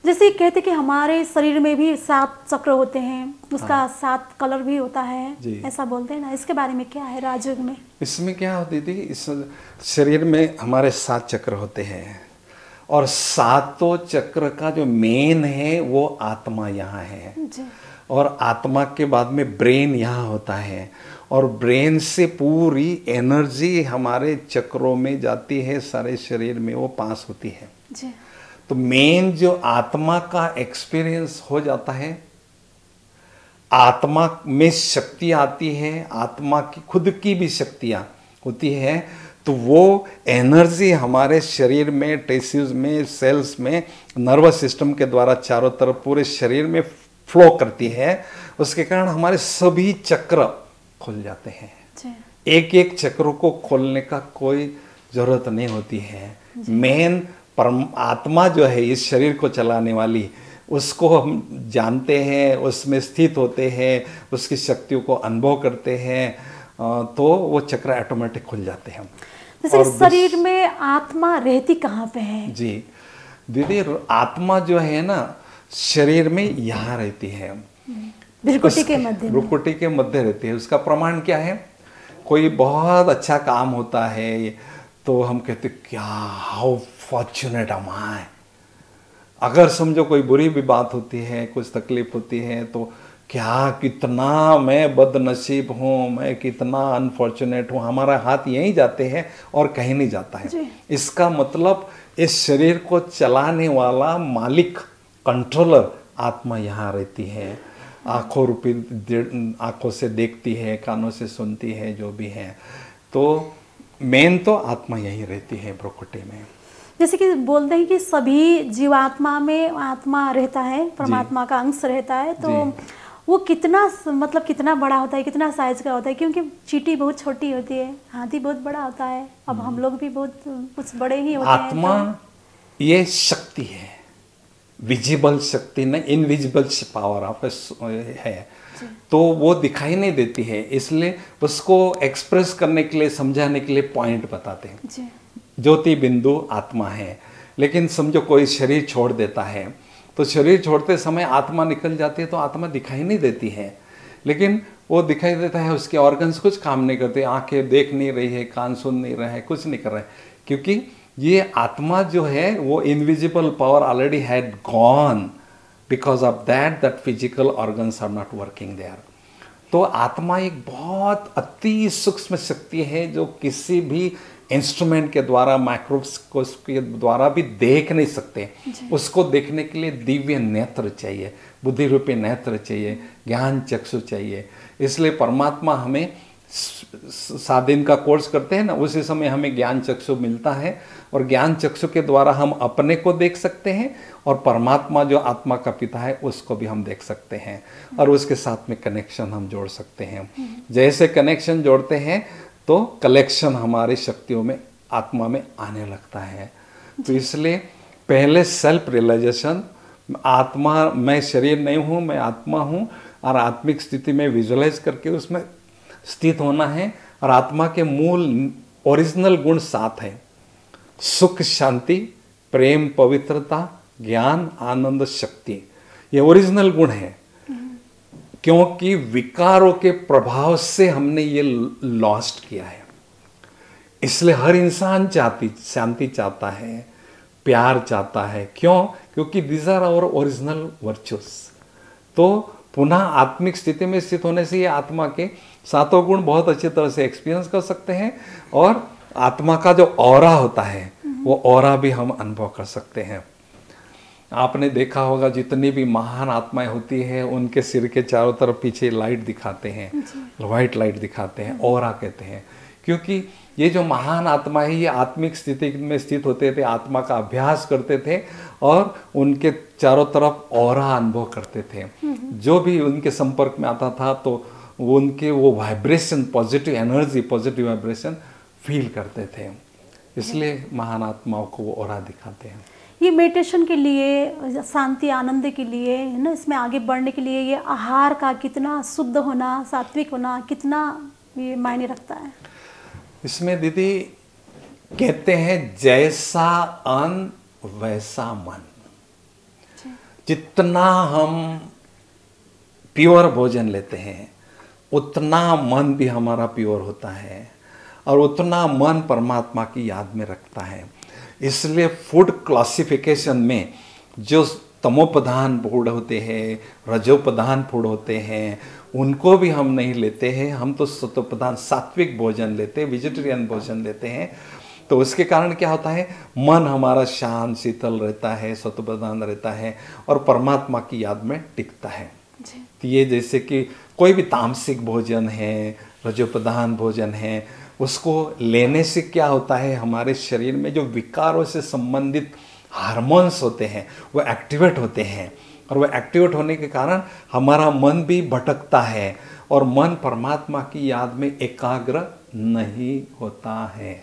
Speaker 3: जैसे कहते कि हमारे शरीर में भी 7 चक्र होते हैं, उसका 7 कलर भी होता है, ऐसा बोलते हैं ना, इसके बारे में क्या है राजयोग में?
Speaker 4: इसमें क्या होती थी, इस शरीर में हमारे 7 चक्र होते हैं और 7 चक्र का जो मेन है वो आत्मा यहाँ है। और आत्मा के बाद में ब्रेन यहाँ होता है, और ब्रेन से पूरी एनर्जी हमारे चक्रों में जाती है, सारे शरीर में वो पास होती है
Speaker 3: जी।
Speaker 4: तो मेन जो आत्मा का एक्सपीरियंस हो जाता है, आत्मा में शक्ति आती है, आत्मा की खुद की भी शक्तियाँ होती है, तो वो एनर्जी हमारे शरीर में, टिश्यूज में, सेल्स में, नर्वस सिस्टम के द्वारा चारों तरफ पूरे शरीर में फ्लो करती है। उसके कारण हमारे सभी चक्र खुल जाते हैं। एक एक चक्र को खोलने का कोई जरूरत नहीं होती है। मेन आत्मा जो है इस शरीर को चलाने वाली, उसको हम जानते हैं, उसमें स्थित होते हैं, उसकी शक्तियों को अनुभव करते हैं, तो वो चक्र ऑटोमेटिक खुल जाते हैं।
Speaker 3: जैसे शरीर में आत्मा रहती कहाँ पे है?
Speaker 4: जी दीदी, आत्मा जो है ना शरीर में यहाँ रहती है,
Speaker 3: भ्रुकुटी के मध्य,
Speaker 4: भ्रुकुटी के मध्य रहती है। उसका प्रमाण क्या है? कोई बहुत अच्छा काम होता है तो हम कहते क्या, हाउ फॉर्चुनेट एम आई। अगर समझो कोई बुरी भी बात होती है, कुछ तकलीफ होती है, तो क्या, कितना मैं बदनसीब हूँ, मैं कितना अनफॉर्चुनेट हूँ, हमारा हाथ यहीं जाते हैं और कहीं नहीं जाता है। इसका मतलब इस शरीर को चलाने वाला मालिक, कंट्रोलर आत्मा यहाँ रहती है। आंखों रूपी, आंखों से देखती है, कानों से सुनती है, जो भी है, तो मेन तो आत्मा यहीं रहती है भ्रुकुटी में।
Speaker 3: जैसे कि बोलते हैं कि सभी जीवात्मा में आत्मा रहता है, परमात्मा का अंश रहता है, तो वो कितना, मतलब कितना बड़ा होता है, कितना साइज का होता है? क्योंकि चींटी बहुत छोटी होती है, हाथी बहुत बड़ा होता है, अब हम लोग भी बहुत कुछ बड़े ही होते हैं।
Speaker 4: आत्मा ये शक्ति है, विजिबल शक्ति नहीं, इनविजिबल पावर ऑफ है, तो वो दिखाई नहीं देती है, इसलिए उसको एक्सप्रेस करने के लिए, समझाने के लिए पॉइंट बताते हैं। ज्योति बिंदु आत्मा है। लेकिन समझो कोई शरीर छोड़ देता है, तो शरीर छोड़ते समय आत्मा निकल जाती है, तो आत्मा दिखाई नहीं देती है, लेकिन वो दिखाई देता है, उसके ऑर्गन्स कुछ काम नहीं करते, आंखें देख नहीं रही है, कान सुन नहीं रहे हैं, कुछ नहीं कर रहे हैं, क्योंकि ये आत्मा जो है वो invisible power already had gone, because of that physical organs are not working there. तो आत्मा एक बहुत अति सूक्ष्म शक्ति है जो किसी भी इंस्ट्रूमेंट के द्वारा, माइक्रोस्कोप के द्वारा भी देख नहीं सकते। उसको देखने के लिए दिव्य नेत्र चाहिए, बुद्धि रूपी नेत्र चाहिए, ज्ञान चक्षु चाहिए। इसलिए परमात्मा हमें 7 दिन का कोर्स करते हैं ना, उसी समय हमें ज्ञान चक्षु मिलता है, और ज्ञान चक्षु के द्वारा हम अपने को देख सकते हैं, और परमात्मा जो आत्मा का पिता है उसको भी हम देख सकते हैं, और उसके साथ में कनेक्शन हम जोड़ सकते हैं। जैसे कनेक्शन जोड़ते हैं तो कलेक्शन हमारी शक्तियों में, आत्मा में आने लगता है। तो इसलिए पहले सेल्फ रियलाइजेशन, आत्मा, मैं शरीर नहीं हूँ, मैं आत्मा हूँ, और आत्मिक स्थिति में विजुअलाइज करके उसमें स्थित होना है। और आत्मा के मूल ओरिजिनल गुण 7 हैं: सुख, शांति, प्रेम, पवित्रता, ज्ञान, आनंद, शक्ति। ये ओरिजिनल गुण है, क्योंकि विकारों के प्रभाव से हमने ये लॉस्ट किया है। इसलिए हर इंसान शांति चाहता है, प्यार चाहता है। क्यों? क्योंकि these are our original virtuous. तो पुनः आत्मिक स्थिति में स्थित होने से ये आत्मा के 7 गुण बहुत अच्छी तरह से एक्सपीरियंस कर सकते हैं, और आत्मा का जो ऑरा होता है वो ऑरा भी हम अनुभव कर सकते हैं। आपने देखा होगा जितनी भी महान आत्माएं होती हैं उनके सिर के चारों तरफ पीछे लाइट दिखाते हैं, व्हाइट लाइट दिखाते हैं, ऑरा कहते हैं। क्योंकि ये जो महान आत्मा है ये आत्मिक स्थिति में स्थित होते थे, आत्मा का अभ्यास करते थे, और उनके चारों तरफ ऑरा अनुभव करते थे। जो भी उनके संपर्क में आता था तो उनके वो vibration, positive energy, positive vibration feel करते थे। इसलिए महान आत्माओं को वो ऑरा दिखाते हैं।
Speaker 3: ये मेडिटेशन के लिए, शांति आनंद के लिए, है ना, इसमें आगे बढ़ने के लिए ये आहार का कितना शुद्ध होना, सात्विक होना, कितना ये मायने रखता है?
Speaker 4: इसमें दीदी कहते हैं जैसा अन्न वैसा मन। जितना हम प्योर भोजन लेते हैं उतना मन भी हमारा प्योर होता है, और उतना मन परमात्मा की याद में रखता है। इसलिए फूड क्लासिफिकेशन में जो तमोप्रधान फूड होते हैं, रजोप्रधान फूड होते हैं, उनको भी हम नहीं लेते हैं। हम तो सत्वप्रधान सात्विक भोजन लेते हैं, वेजिटेरियन भोजन लेते हैं। तो उसके कारण क्या होता है, मन हमारा शांत शीतल रहता है, सत्वप्रधान रहता है और परमात्मा की याद में टिकता है। तो ये जैसे कि कोई भी तामसिक भोजन है, रजोप्रधान भोजन है, उसको लेने से क्या होता है, हमारे शरीर में जो विकारों से संबंधित हार्मोन्स होते हैं वो एक्टिवेट होते हैं, और वो एक्टिवेट होने के कारण हमारा मन भी भटकता है और मन परमात्मा की याद में एकाग्र नहीं होता है।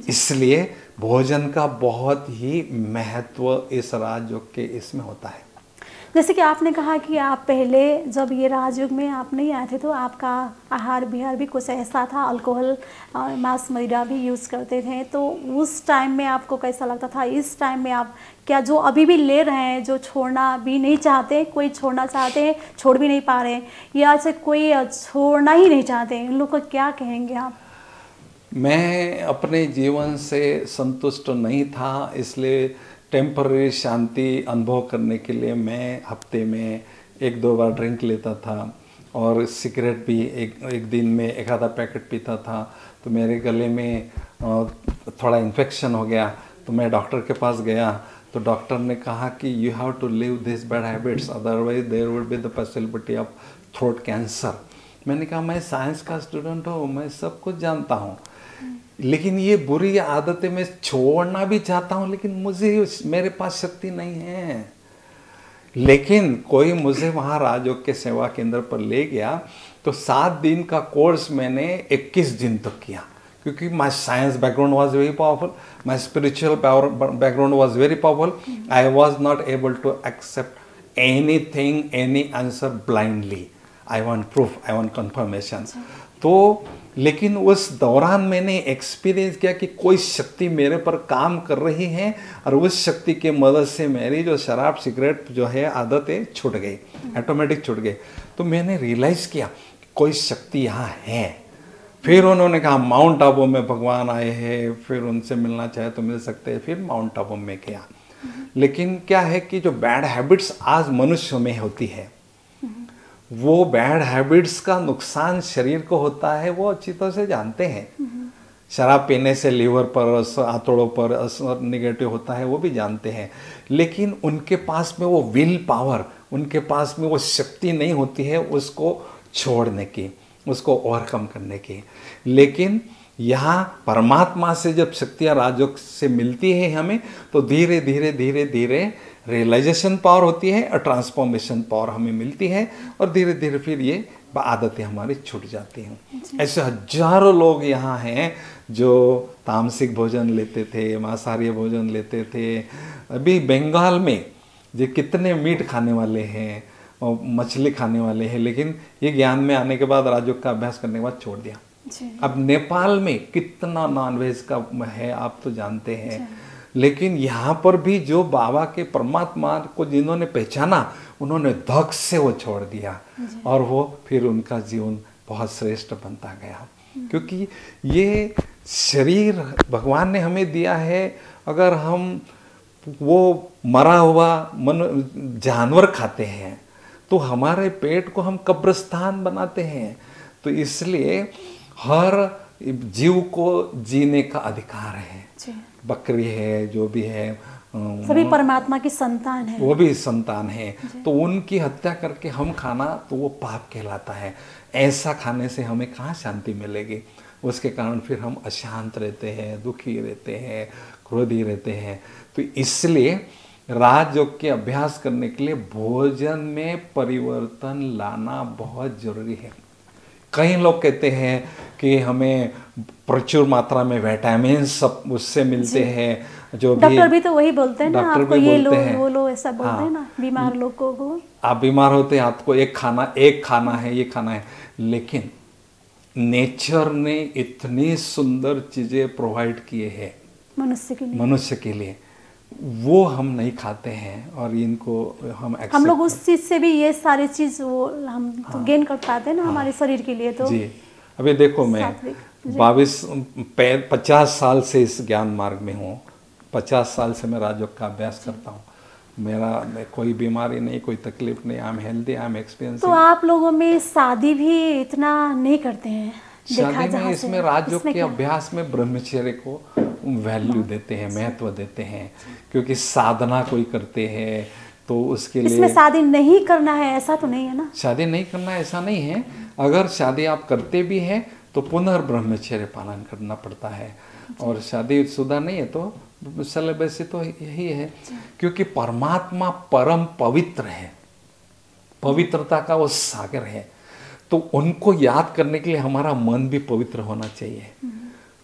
Speaker 4: इसलिए भोजन का बहुत ही महत्व इस राजयोग के इसमें होता है।
Speaker 3: जैसे कि आपने कहा कि आप पहले जब ये राजयोग में आप नहीं आए थे तो आपका आहार विहार भी कुछ ऐसा था, अल्कोहल मांस मदिरा भी यूज़ करते थे, तो उस टाइम में आपको कैसा लगता था? इस टाइम में आप क्या जो अभी भी ले रहे हैं, जो छोड़ना भी नहीं चाहते, कोई छोड़ना चाहते हैं छोड़ भी नहीं पा रहे हैं, या से कोई छोड़ना ही नहीं चाहते, इन लोग को क्या कहेंगे आप?
Speaker 4: मैं अपने जीवन से संतुष्ट नहीं था, इसलिए टेम्पररी शांति अनुभव करने के लिए मैं हफ्ते में 1-2 बार ड्रिंक लेता था, और सिगरेट भी एक दिन में 1 आधा पैकेट पीता था। तो मेरे गले में थोड़ा इन्फेक्शन हो गया, तो मैं डॉक्टर के पास गया, तो डॉक्टर ने कहा कि you have to leave this bad habits, otherwise there would be the possibility of throat cancer. मैंने कहा मैं साइंस का स्टूडेंट हूँ, मैं सब कुछ जानता हूँ, लेकिन ये बुरी आदतें मैं छोड़ना भी चाहता हूँ, लेकिन मुझे मेरे पास शक्ति नहीं है। लेकिन कोई मुझे वहाँ राजयोग के सेवा केंद्र पर ले गया, तो 7 दिन का कोर्स मैंने 21 दिन तक किया, क्योंकि my science background was very powerful, my spiritual background was very powerful. I was not able to accept any thing, any answer blindly. I want proof, I want confirmation. तो लेकिन उस दौरान मैंने एक्सपीरियंस किया कि कोई शक्ति मेरे पर काम कर रही है, और उस शक्ति के मदद से मेरी जो शराब सिगरेट जो है आदतें छूट गई, ऑटोमेटिक छूट गई। तो मैंने रियलाइज़ किया कोई शक्ति यहाँ है। फिर उन्होंने कहा माउंट आबू में भगवान आए हैं, फिर उनसे मिलना चाहे तो मिल सकते हैं। फिर माउंट आबू में गया। लेकिन क्या है कि जो बैड हैबिट्स आज मनुष्य में होती है, वो बैड हैबिट्स का नुकसान शरीर को होता है, वो अच्छी तरह से जानते हैं। शराब पीने से लीवर पर, आंतड़ों पर असर निगेटिव होता है, वो भी जानते हैं। लेकिन उनके पास में वो विल पावर, उनके पास में वो शक्ति नहीं होती है उसको छोड़ने की, उसको ओवरकम करने की। लेकिन यहाँ परमात्मा से जब शक्तियाँ राजयोग से मिलती है हमें, तो धीरे धीरे धीरे धीरे रियलाइजेशन पावर होती है और ट्रांसफॉर्मेशन पावर हमें मिलती है, और धीरे धीरे फिर ये आदतें हमारी छूट जाती हैं। ऐसे हजारों लोग यहाँ हैं जो तामसिक भोजन लेते थे, मांसाहारी भोजन लेते थे। अभी बंगाल में जो कितने मीट खाने वाले हैं और मछली खाने वाले हैं, लेकिन ये ज्ञान में आने के बाद राजयोग का अभ्यास करने के बाद छोड़ दिया। अब नेपाल में कितना नॉनवेज का है आप तो जानते हैं। लेकिन यहाँ पर भी जो बाबा के परमात्मा को जिन्होंने पहचाना, उन्होंने धक से वो छोड़ दिया, और वो फिर उनका जीवन बहुत श्रेष्ठ बनता गया। क्योंकि ये शरीर भगवान ने हमें दिया है, अगर हम वो मरा हुआ जानवर खाते हैं तो हमारे पेट को हम कब्रिस्तान बनाते हैं। तो इसलिए हर जीव को जीने का अधिकार है। बकरी है, जो भी है,
Speaker 3: सभी परमात्मा की संतान है,
Speaker 4: वो भी संतान है। तो उनकी हत्या करके हम खाना, तो वो पाप कहलाता है। ऐसा खाने से हमें कहाँ शांति मिलेगी? उसके कारण फिर हम अशांत रहते हैं, दुखी रहते हैं, क्रोधी रहते हैं। तो इसलिए राजयोग के अभ्यास करने के लिए भोजन में परिवर्तन लाना बहुत जरूरी है। कई लोग कहते हैं कि हमें प्रचुर मात्रा में विटामिन सब उससे मिलते हैं, जो
Speaker 3: डॉक्टर भी तो वही बोलते हैं ना आपको, ये लो वो लो ऐसा बोलते हैं ना बीमार लोगों को। आप
Speaker 4: बीमार होते हैं, आपको एक खाना है, ये खाना है। लेकिन नेचर ने इतनी सुंदर चीजें प्रोवाइड किए हैं मनुष्य के लिए, वो हम नहीं खाते हैं, और इनको हम
Speaker 3: लोग उस चीज से भी ये सारी चीज वो हम तो गेन कर पाते हैं ना हमारे शरीर के लिए। तो
Speaker 4: जी अभी देखो, मैं 50 साल से इस ज्ञान मार्ग में हूँ, 50 साल से मैं राजयोग का अभ्यास करता हूँ। मेरा कोई बीमारी नहीं, कोई तकलीफ नहीं, I am healthy, I am experiencing.
Speaker 3: तो आप लोगों में शादी भी इतना नहीं करते हैं?
Speaker 4: शादी में इसमें राजयोग के अभ्यास में ब्रह्मचर्य को वैल्यू देते हैं, महत्व देते हैं, क्योंकि साधना कोई करते हैं तो उसके लिए
Speaker 3: इसमें शादी नहीं करना है ऐसा तो नहीं है ना?
Speaker 4: शादी नहीं करना ऐसा नहीं है। अगर शादी आप करते भी हैं तो पुनर्ब्रह्मचर्य पालन करना पड़ता है, और शादी शुदा नहीं है तो सेलिबेसी तो यही है, क्योंकि परमात्मा परम पवित्र है, पवित्रता का वो सागर है, तो उनको याद करने के लिए हमारा मन भी पवित्र होना चाहिए।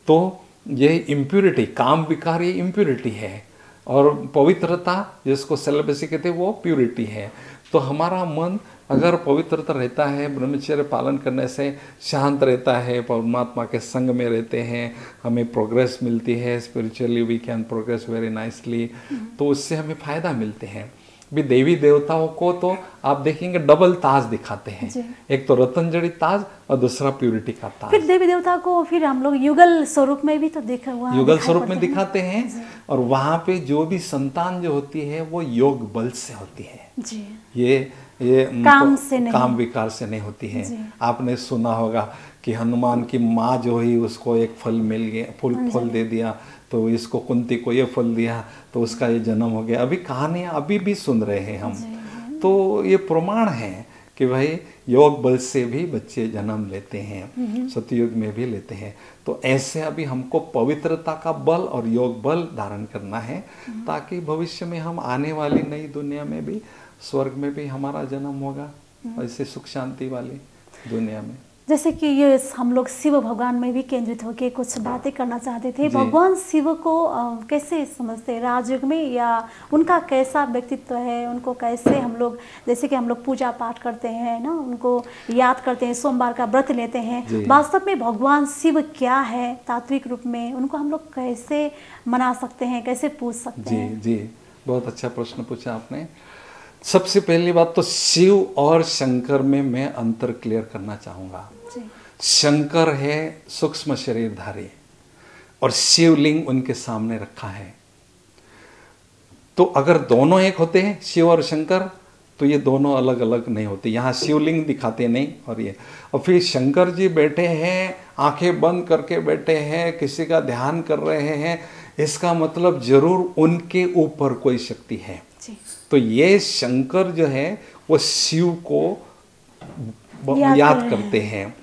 Speaker 4: तो ये इम्प्यूरिटी, काम विकार, ये इम्प्यूरिटी है, और पवित्रता जिसको सेलिबेसी कहते हैं वो प्यूरिटी है। तो हमारा मन अगर पवित्रता रहता है, ब्रह्मचर्य पालन करने से शांत रहता है, परमात्मा के संग में रहते हैं, हमें प्रोग्रेस मिलती है, spiritually we can progress very nicely, तो उससे हमें फायदा मिलते हैं। भी देवी देवताओं को तो आप देखेंगे डबल ताज दिखाते हैं, एक तो रतनजड़ी ताज और दूसरा प्यूरिटी का ताज।
Speaker 3: फिर देवी देवता को फिर हम लोग युगल स्वरूप में भी तो देखा हुआ,
Speaker 4: युगल स्वरूप में दिखाते हैं, और वहां पे जो भी संतान जो होती है वो योग बल से होती है
Speaker 3: जी।
Speaker 4: ये
Speaker 3: काम से नहीं,
Speaker 4: काम विकार से नहीं होती है। आपने सुना होगा कि हनुमान की माँ जो ही उसको एक फल मिल गया, फल दे दिया, तो इसको कुंती को ये फल दिया तो उसका ये जन्म हो गया। अभी कहानियां अभी भी सुन रहे हैं हम, तो ये प्रमाण है कि भाई योग बल से भी बच्चे जन्म लेते हैं, सतयुग में भी लेते हैं। तो ऐसे अभी हमको पवित्रता का बल और योग बल धारण करना है, ताकि भविष्य में हम आने वाली नई दुनिया में भी, स्वर्ग में भी हमारा जन्म होगा, ऐसे सुख शांति वाली दुनिया में।
Speaker 3: जैसे कि ये हम लोग शिव भगवान में भी केंद्रित होकर कुछ बातें करना चाहते थे। भगवान शिव को कैसे समझते हैं राजयोग में, या उनका कैसा व्यक्तित्व है, उनको कैसे हम लोग, जैसे कि हम लोग पूजा पाठ करते हैं ना, उनको याद करते हैं, सोमवार का व्रत लेते हैं, वास्तव में भगवान शिव क्या है तात्विक रूप में, उनको हम लोग कैसे मना सकते हैं, कैसे पूछ सकते हैं?
Speaker 4: जी, बहुत अच्छा प्रश्न पूछा आपने। सबसे पहली बात तो शिव और शंकर में मैं अंतर क्लियर करना चाहूँगा। शंकर है सूक्ष्म शरीरधारी, और शिवलिंग उनके सामने रखा है। तो अगर दोनों एक होते हैं, शिव और शंकर, तो ये दोनों अलग अलग नहीं होते। यहाँ शिवलिंग दिखाते नहीं, और फिर शंकर जी बैठे हैं, आंखें बंद करके बैठे हैं, किसी का ध्यान कर रहे हैं, इसका मतलब जरूर उनके ऊपर कोई शक्ति है। तो ये शंकर जो है वो शिव को याद करते हैं।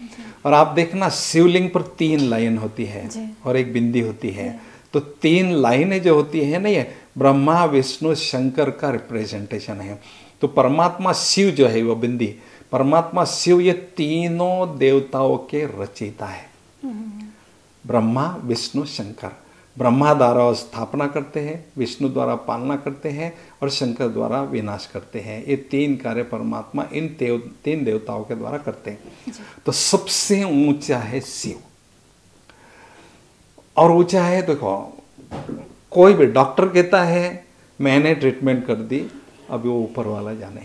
Speaker 4: और आप देखना शिवलिंग पर 3 लाइन होती है और एक बिंदी होती है, तो 3 लाइनें जो होती है ना, ये ब्रह्मा विष्णु शंकर का रिप्रेजेंटेशन है। तो परमात्मा शिव जो है वो बिंदी, परमात्मा शिव ये तीनों देवताओं के रचयिता है। ब्रह्मा विष्णु शंकर, ब्रह्मा द्वारा स्थापना करते हैं, विष्णु द्वारा पालना करते हैं, और शंकर द्वारा विनाश करते हैं। ये 3 कार्य परमात्मा इन 3 देवताओं के द्वारा करते हैं। तो सबसे ऊंचा है शिव, और ऊंचा है, देखो कोई भी डॉक्टर कहता है मैंने ट्रीटमेंट कर दी, अभी वो ऊपर वाला जाने।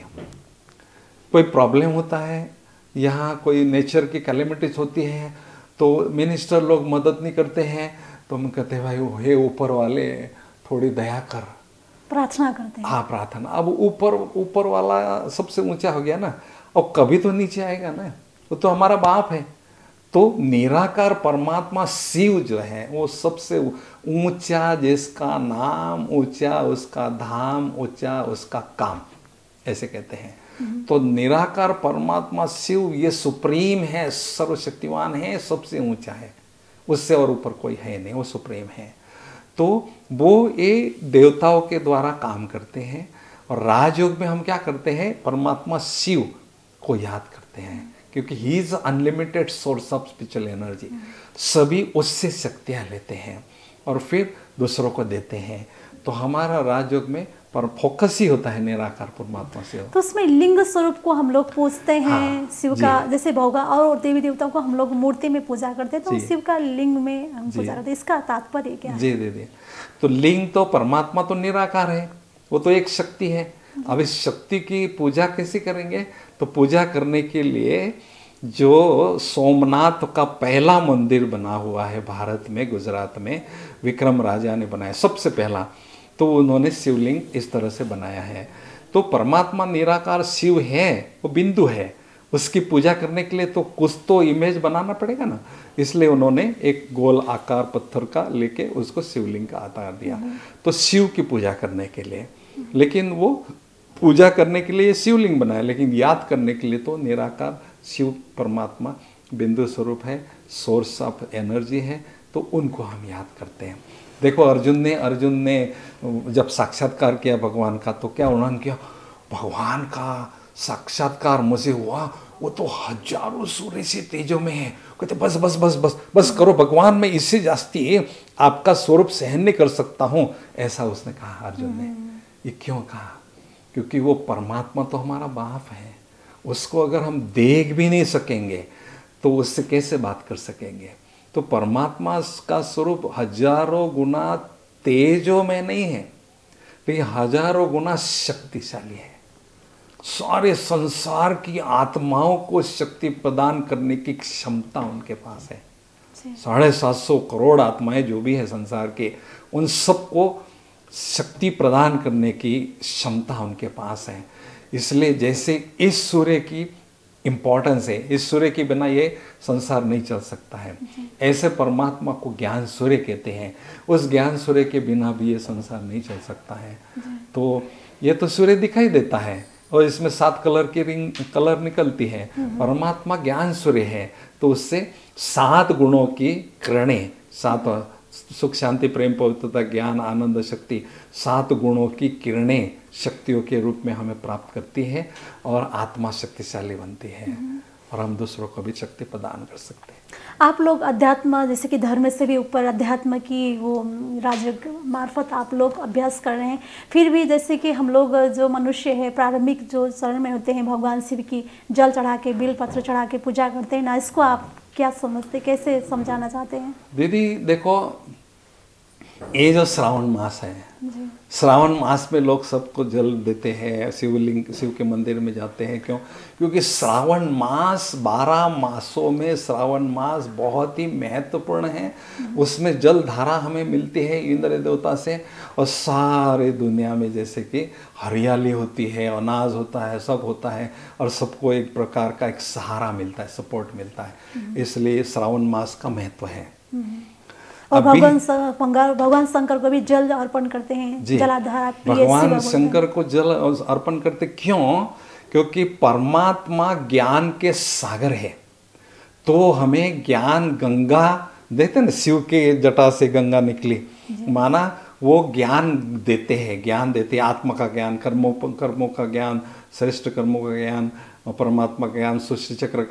Speaker 4: कोई प्रॉब्लम होता है, यहाँ कोई नेचर की कैलेमिटीज होती है, तो मिनिस्टर लोग मदद नहीं करते हैं, तो हम कहते हैं भाई हे ऊपर वाले थोड़ी दया कर,
Speaker 3: प्रार्थना करते हैं।
Speaker 4: हाँ, प्रार्थना। अब ऊपर वाला सबसे ऊंचा हो गया ना, और कभी तो नीचे आएगा ना, वो तो हमारा बाप है। तो निराकार परमात्मा शिव जो है वो सबसे ऊंचा, जिसका नाम ऊंचा, उसका धाम ऊंचा, उसका काम, ऐसे कहते हैं। तो निराकार परमात्मा शिव ये सुप्रीम है, सर्वशक्तिवान है, सबसे ऊंचा है, उससे और ऊपर कोई है नहीं, वो सुप्रीम है। तो वो ये देवताओं के द्वारा काम करते हैं। और राजयोग में हम क्या करते हैं, परमात्मा शिव को याद करते हैं, क्योंकि he is unlimited source of spiritual energy. सभी उससे शक्तियाँ लेते हैं और फिर दूसरों को देते हैं। तो हमारा राजयोग में पर फोकस ही होता है निराकार परमात्मा से।
Speaker 3: तो उसमें लिंग स्वरूप को हम लोग पूछते हैं, हाँ, शिव का, जैसे भोगा और देवी देवताओं को हम लोग मूर्ति में पूजा करते हैं, तो शिव का लिंग में हम पूजा करते हैं, इसका तात्पर्य क्या है?
Speaker 4: जी दीदी, तो लिंग तो परमात्मा तो निराकार है, वो तो एक शक्ति है। अब इस शक्ति की पूजा कैसे करेंगे, तो पूजा करने के लिए जो सोमनाथ का पहला मंदिर बना हुआ है भारत में, गुजरात में विक्रम राजा ने बनाया सबसे पहला, तो तो उन्होंने शिवलिंग इस तरह से बनाया है। तो परमात्मा निराकार शिव है, वो बिंदु है, उसकी पूजा करने के लिए तो कुछ तो इमेज बनाना पड़ेगा ना, इसलिए उन्होंने एक गोल आकार पत्थर का लेके उसको शिवलिंग का आकार दिया, तो शिव की पूजा करने के लिए। लेकिन वो पूजा करने के लिए शिवलिंग बनाया, लेकिन याद करने के लिए तो निराकार शिव परमात्मा बिंदु स्वरूप है, सोर्स ऑफ एनर्जी है, तो उनको हम याद करते हैं। देखो अर्जुन ने जब साक्षात्कार किया भगवान का, तो क्या उन्होंने किया, भगवान का साक्षात्कार मुझे हुआ, वो तो हजारों सूर्य से तेजों में है, कहते बस बस बस बस बस करो भगवान, मैं इससे जास्ती आपका स्वरूप सहन नहीं कर सकता हूँ, ऐसा उसने कहा अर्जुन ने। ये क्यों कहा? क्योंकि वो परमात्मा तो हमारा बाप है, उसको अगर हम देख भी नहीं सकेंगे तो उससे कैसे बात कर सकेंगे। तो परमात्मा का स्वरूप हजारों गुना तेजों में नहीं है, लेकिन हजारों गुना शक्तिशाली है। सारे संसार की आत्माओं को शक्ति प्रदान करने की क्षमता उनके पास है। 750 करोड़ आत्माएं जो भी है संसार के, उन सबको शक्ति प्रदान करने की क्षमता उनके पास है। इसलिए जैसे इस सूर्य की इम्पोर्टेंस है, इस सूर्य के बिना ये संसार नहीं चल सकता है, ऐसे परमात्मा को ज्ञान सूर्य कहते हैं, उस ज्ञान सूर्य के बिना भी ये संसार नहीं चल सकता है। तो ये तो सूर्य दिखाई देता है और इसमें 7 कलर की कलर निकलती है, परमात्मा ज्ञान सूर्य है, तो उससे 7 गुणों की किरणें, 7 सुख शांति प्रेम पवित्रता ज्ञान आनंद शक्ति, 7 गुणों की किरणें शक्तियों के रूप में हमें प्राप्त करती है और आत्मा शक्तिशाली बनती है और हम दूसरों को भी शक्ति प्रदान कर सकते हैं।
Speaker 3: आप लोग अध्यात्म, जैसे कि धर्म से भी ऊपर अध्यात्म की वो राजयोग मार्फत आप लोग अभ्यास कर रहे हैं, फिर भी जैसे कि हम लोग जो मनुष्य है प्रारंभिक जो चरण में होते हैं, भगवान शिव की जल चढ़ा के बिल पत्र चढ़ा के पूजा करते हैं ना, इसको आप क्या समझते, कैसे समझाना चाहते हैं?
Speaker 4: दीदी देखो, ये जो श्रावण मास है, श्रावण मास में लोग सबको जल देते हैं, शिवलिंग शिव के मंदिर में जाते हैं। क्यों? क्योंकि श्रावण मास 12 मासों में श्रावण मास बहुत ही महत्वपूर्ण है। उसमें जल धारा हमें मिलती है इंद्र देवता से, और सारे दुनिया में जैसे कि हरियाली होती है, अनाज होता है, सब होता है, और सबको एक प्रकार का एक सहारा मिलता है, सपोर्ट मिलता है। इसलिए श्रावण मास का महत्व है।
Speaker 3: और भगवान शंकर को भी जल अर्पण करते हैं, जलाधारा
Speaker 4: भगवान शंकर को जल अर्पण करते क्यों? क्योंकि परमात्मा ज्ञान के सागर है, तो हमें ज्ञान गंगा देते ना, शिव के जटा से गंगा निकली, माना वो ज्ञान देते हैं, ज्ञान देते हैं, आत्मा का ज्ञान, कर्मों का ज्ञान, श्रेष्ठ कर्मों का ज्ञान, परमात्मा का ज्ञान, सृष्टि चक्र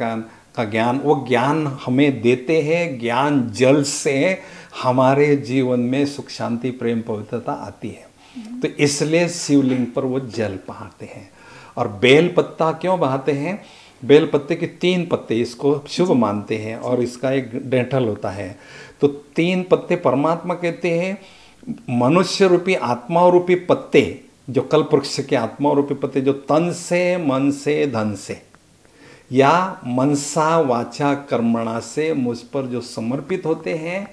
Speaker 4: का ज्ञान, वो ज्ञान हमें देते हैं। ज्ञान जल से हमारे जीवन में सुख शांति प्रेम पवित्रता आती है, तो इसलिए शिवलिंग पर वो जल बहाते हैं। और बेल पत्ता क्यों बहाते हैं? बेल पत्ते के 3 पत्ते इसको शुभ मानते हैं, और इसका एक डेंटल होता है, तो 3 पत्ते परमात्मा कहते हैं। मनुष्य रूपी आत्मा रूपी पत्ते, जो कल्प वृक्ष के आत्मा रूपी पत्ते, जो तन से मन से धन से या मनसा वाचा कर्मणा से मुझ पर जो समर्पित होते हैं,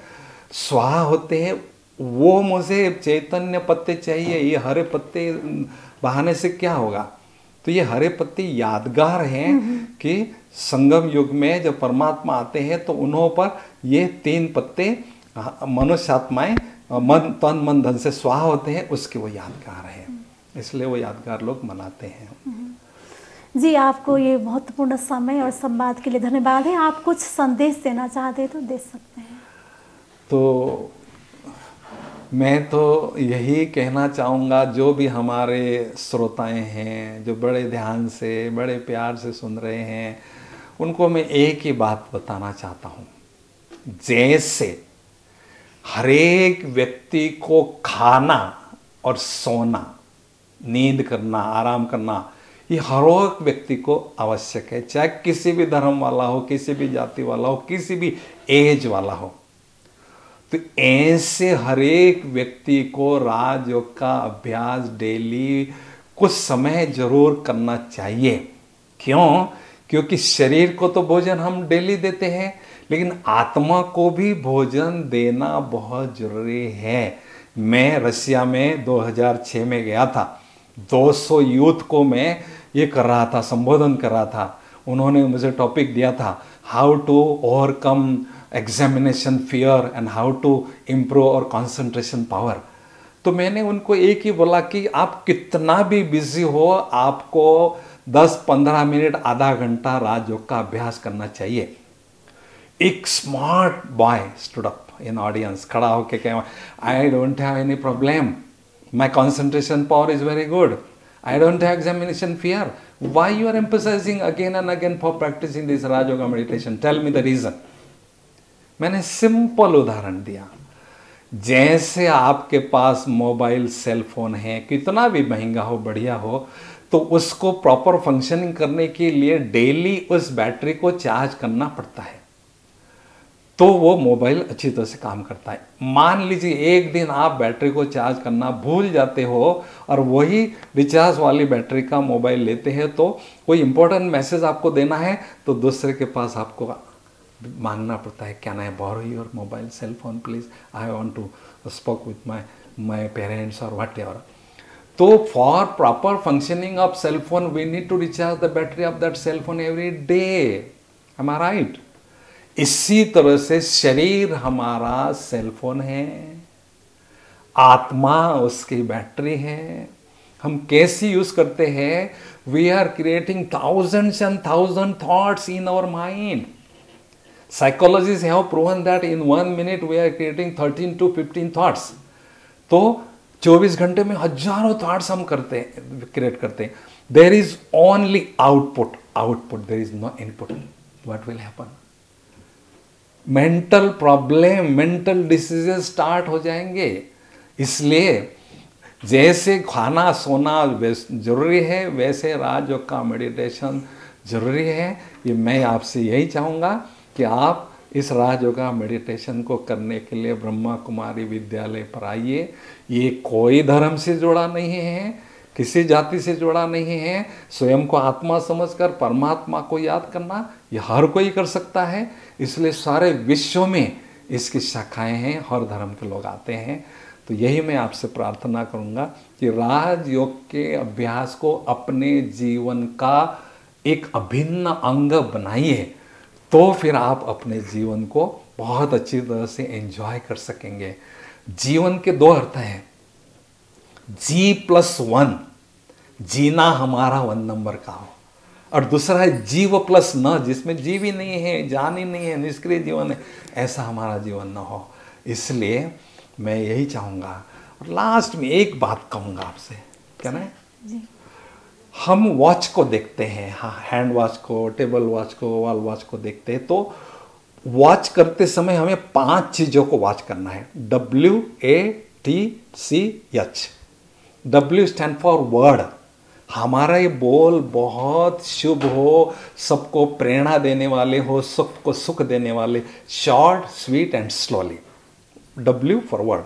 Speaker 4: स्वाहा होते हैं, वो मुझे चैतन्य पत्ते चाहिए। ये हरे पत्ते बहाने से क्या होगा? तो ये हरे पत्ते यादगार हैं कि संगम युग में जब परमात्मा आते हैं तो उन्हों पर ये 3 पत्ते मनुष्य आत्माएं मन तन मन धन से स्वाहा होते हैं, उसके वो यादगार हैं, इसलिए वो यादगार लोग मनाते हैं।
Speaker 3: जी, आपको ये महत्वपूर्ण समय और संवाद के लिए धन्यवाद है। आप कुछ संदेश देना चाहते हैं तो दे सकते हैं।
Speaker 4: तो मैं तो यही कहना चाहूँगा, जो भी हमारे श्रोताएं हैं, जो बड़े ध्यान से बड़े प्यार से सुन रहे हैं, उनको मैं एक ही बात बताना चाहता हूँ। जैसे हरेक व्यक्ति को खाना और सोना, नींद करना, आराम करना, ये हर एक व्यक्ति को आवश्यक है, चाहे किसी भी धर्म वाला हो, किसी भी जाति वाला हो, किसी भी एज वाला हो। तो ऐसे हर एक व्यक्ति को राजयोग का अभ्यास डेली कुछ समय जरूर करना चाहिए। क्यों? क्योंकि शरीर को तो भोजन हम डेली देते हैं, लेकिन आत्मा को भी भोजन देना बहुत जरूरी है। मैं रशिया में 2006 में गया था, 200 यूथ को मैं ये कर रहा था, संबोधन कर रहा था। उन्होंने मुझे टॉपिक दिया था how to overcome examination fear and how to improve our concentration power. तो मैंने उनको एक ही बोला कि आप कितना भी बिजी हो, आपको 10-15 मिनट, आधा घंटा राजयोग का अभ्यास करना चाहिए। एक smart boy stood up in audience, खड़ा होके कहे, I don't have any problem, my concentration power is very good, I don't have examination fear, why you are emphasising again and again for practising this Rajyog meditation, tell me the reason. मैंने simple उदाहरण दिया। जैसे आपके पास mobile cell phone है, कितना भी महंगा हो, बढ़िया हो, तो उसको प्रॉपर फंक्शनिंग करने के लिए डेली उस बैटरी को चार्ज करना पड़ता है, तो वो मोबाइल अच्छी तरह से काम करता है। मान लीजिए एक दिन आप बैटरी को चार्ज करना भूल जाते हो और वही रिचार्ज वाली बैटरी का मोबाइल लेते हैं, तो कोई इंपॉर्टेंट मैसेज आपको देना है तो दूसरे के पास आपको मांगना पड़ता है, can I borrow your mobile cell phone please, I want to spoke with my parents or whatever. तो for proper functioning of cell phone we need to recharge the battery of that cell phone every day, am I right? इसी तरह से शरीर हमारा cell phone है, आत्मा उसकी battery है। हम कैसे यूज करते हैं? We are creating thousands and thousands thoughts in our mind. Psychologists have proven that in 1 minute we are creating 13 to 15 thoughts. तो 24 घंटे में हजारों थॉट्स हम क्रिएट करते हैं। There is only output, there is no input. What will happen? Mental problem, mental diseases start हो जाएंगे। इसलिए जैसे खाना सोना जरूरी है, वैसे राजयोग का मेडिटेशन जरूरी है। ये मैं आपसे यही चाहूँगा कि आप इस राजयोगा मेडिटेशन को करने के लिए ब्रह्मा कुमारी विद्यालय पर आइए। ये कोई धर्म से जुड़ा नहीं है, किसी जाति से जुड़ा नहीं है। स्वयं को आत्मा समझकर परमात्मा को याद करना ये हर कोई कर सकता है। इसलिए सारे विश्व में इसकी शाखाएं हैं, हर धर्म के लोग आते हैं। तो यही मैं आपसे प्रार्थना करूंगा कि राजयोग के अभ्यास को अपने जीवन का एक अभिन्न अंग बनाइए, तो फिर आप अपने जीवन को बहुत अच्छी तरह से एंजॉय कर सकेंगे। जीवन के 2 अर्थ हैं, G+1, जीना हमारा 1 नंबर का हो, और दूसरा है जीव प्लस न, जिसमें जीव ही नहीं है, जान ही नहीं है, निष्क्रिय जीवन है, ऐसा हमारा जीवन न हो। इसलिए मैं यही चाहूँगा। और लास्ट में एक बात कहूँगा आपसे, क्या ना, हम वॉच को देखते हैं, हाँ, हैंड वॉच को, टेबल वॉच को, वॉल वॉच को देखते हैं। तो वॉच करते समय हमें 5 चीज़ों को वॉच करना है। WATCH। W stand for word. हमारा ये बोल बहुत शुभ हो, सबको प्रेरणा देने वाले हो, सबको सुख देने वाले, short, sweet and slowly. W for word.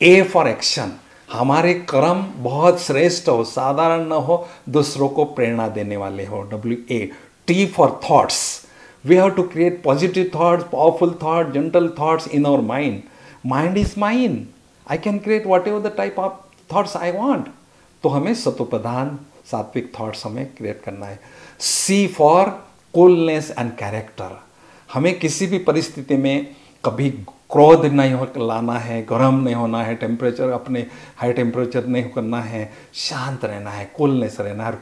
Speaker 4: A for action. हमारे कर्म बहुत श्रेष्ठ हो, साधारण न हो, दूसरों को प्रेरणा देने वाले हो, WA। T for thoughts. We have to create positive thoughts, powerful thought, gentle thoughts in our mind. Mind is mine, I can create whatever the type of thoughts I want. तो हमें सत्वप्रधान सात्विक thoughts हमें create करना है। C for coolness and character. हमें किसी भी परिस्थिति में कभी क्रोध नहीं लाना है, गर्म नहीं होना है, टेम्परेचर अपने हाई टेम्परेचर नहीं करना है, शांत रहना है, कूलनेस रहना है। और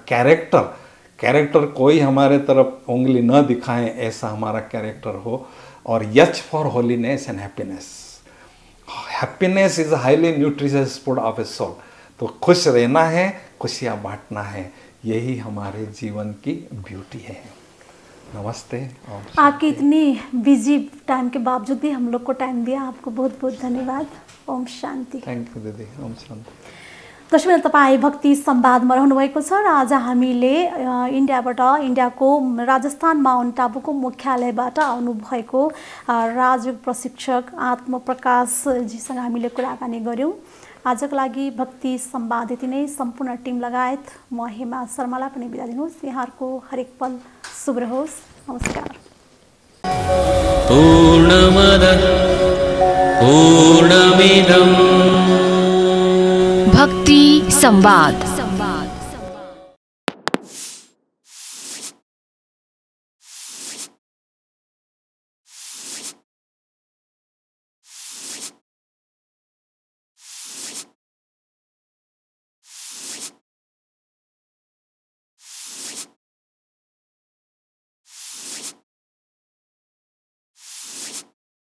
Speaker 4: कैरेक्टर कोई हमारे तरफ उंगली न दिखाए, ऐसा हमारा कैरेक्टर हो। और H for holiness and happiness. Happiness is highly nutritious food of a soul. तो खुश रहना है, खुशियाँ बांटना है, यही हमारे जीवन की ब्यूटी है। नमस्ते।
Speaker 3: आपकी इतनी बिजी टाइम के बावजूद भी हम लोग को टाइम दिया, आपको बहुत बहुत धन्यवाद। ओम शान्ति।
Speaker 4: थैंक यू दिदी। ओम शान्ति।
Speaker 3: दर्शकबिन, तपाईँ भक्ति संवादमा रहनुभएको छ र आज हामीले इन्डियाको राजस्थान माउन्ट आबूको मुख्यालयबाट आउनुभएको राजयोग प्रशिक्षक आत्मप्रकाशजीसँग हामीले कुराकानी गऱ्यौँ। आजको लागि भक्ति संवाद यति नै। सम्पूर्ण टिम लगायत म हेमा शर्मालाई पनि बिदा दिनुहोस्। यहाँहरूको हरेक पल शुभ रहोस्। नमस्कार।
Speaker 1: पूर्णमदः पूर्णमिदम्
Speaker 2: संवाद।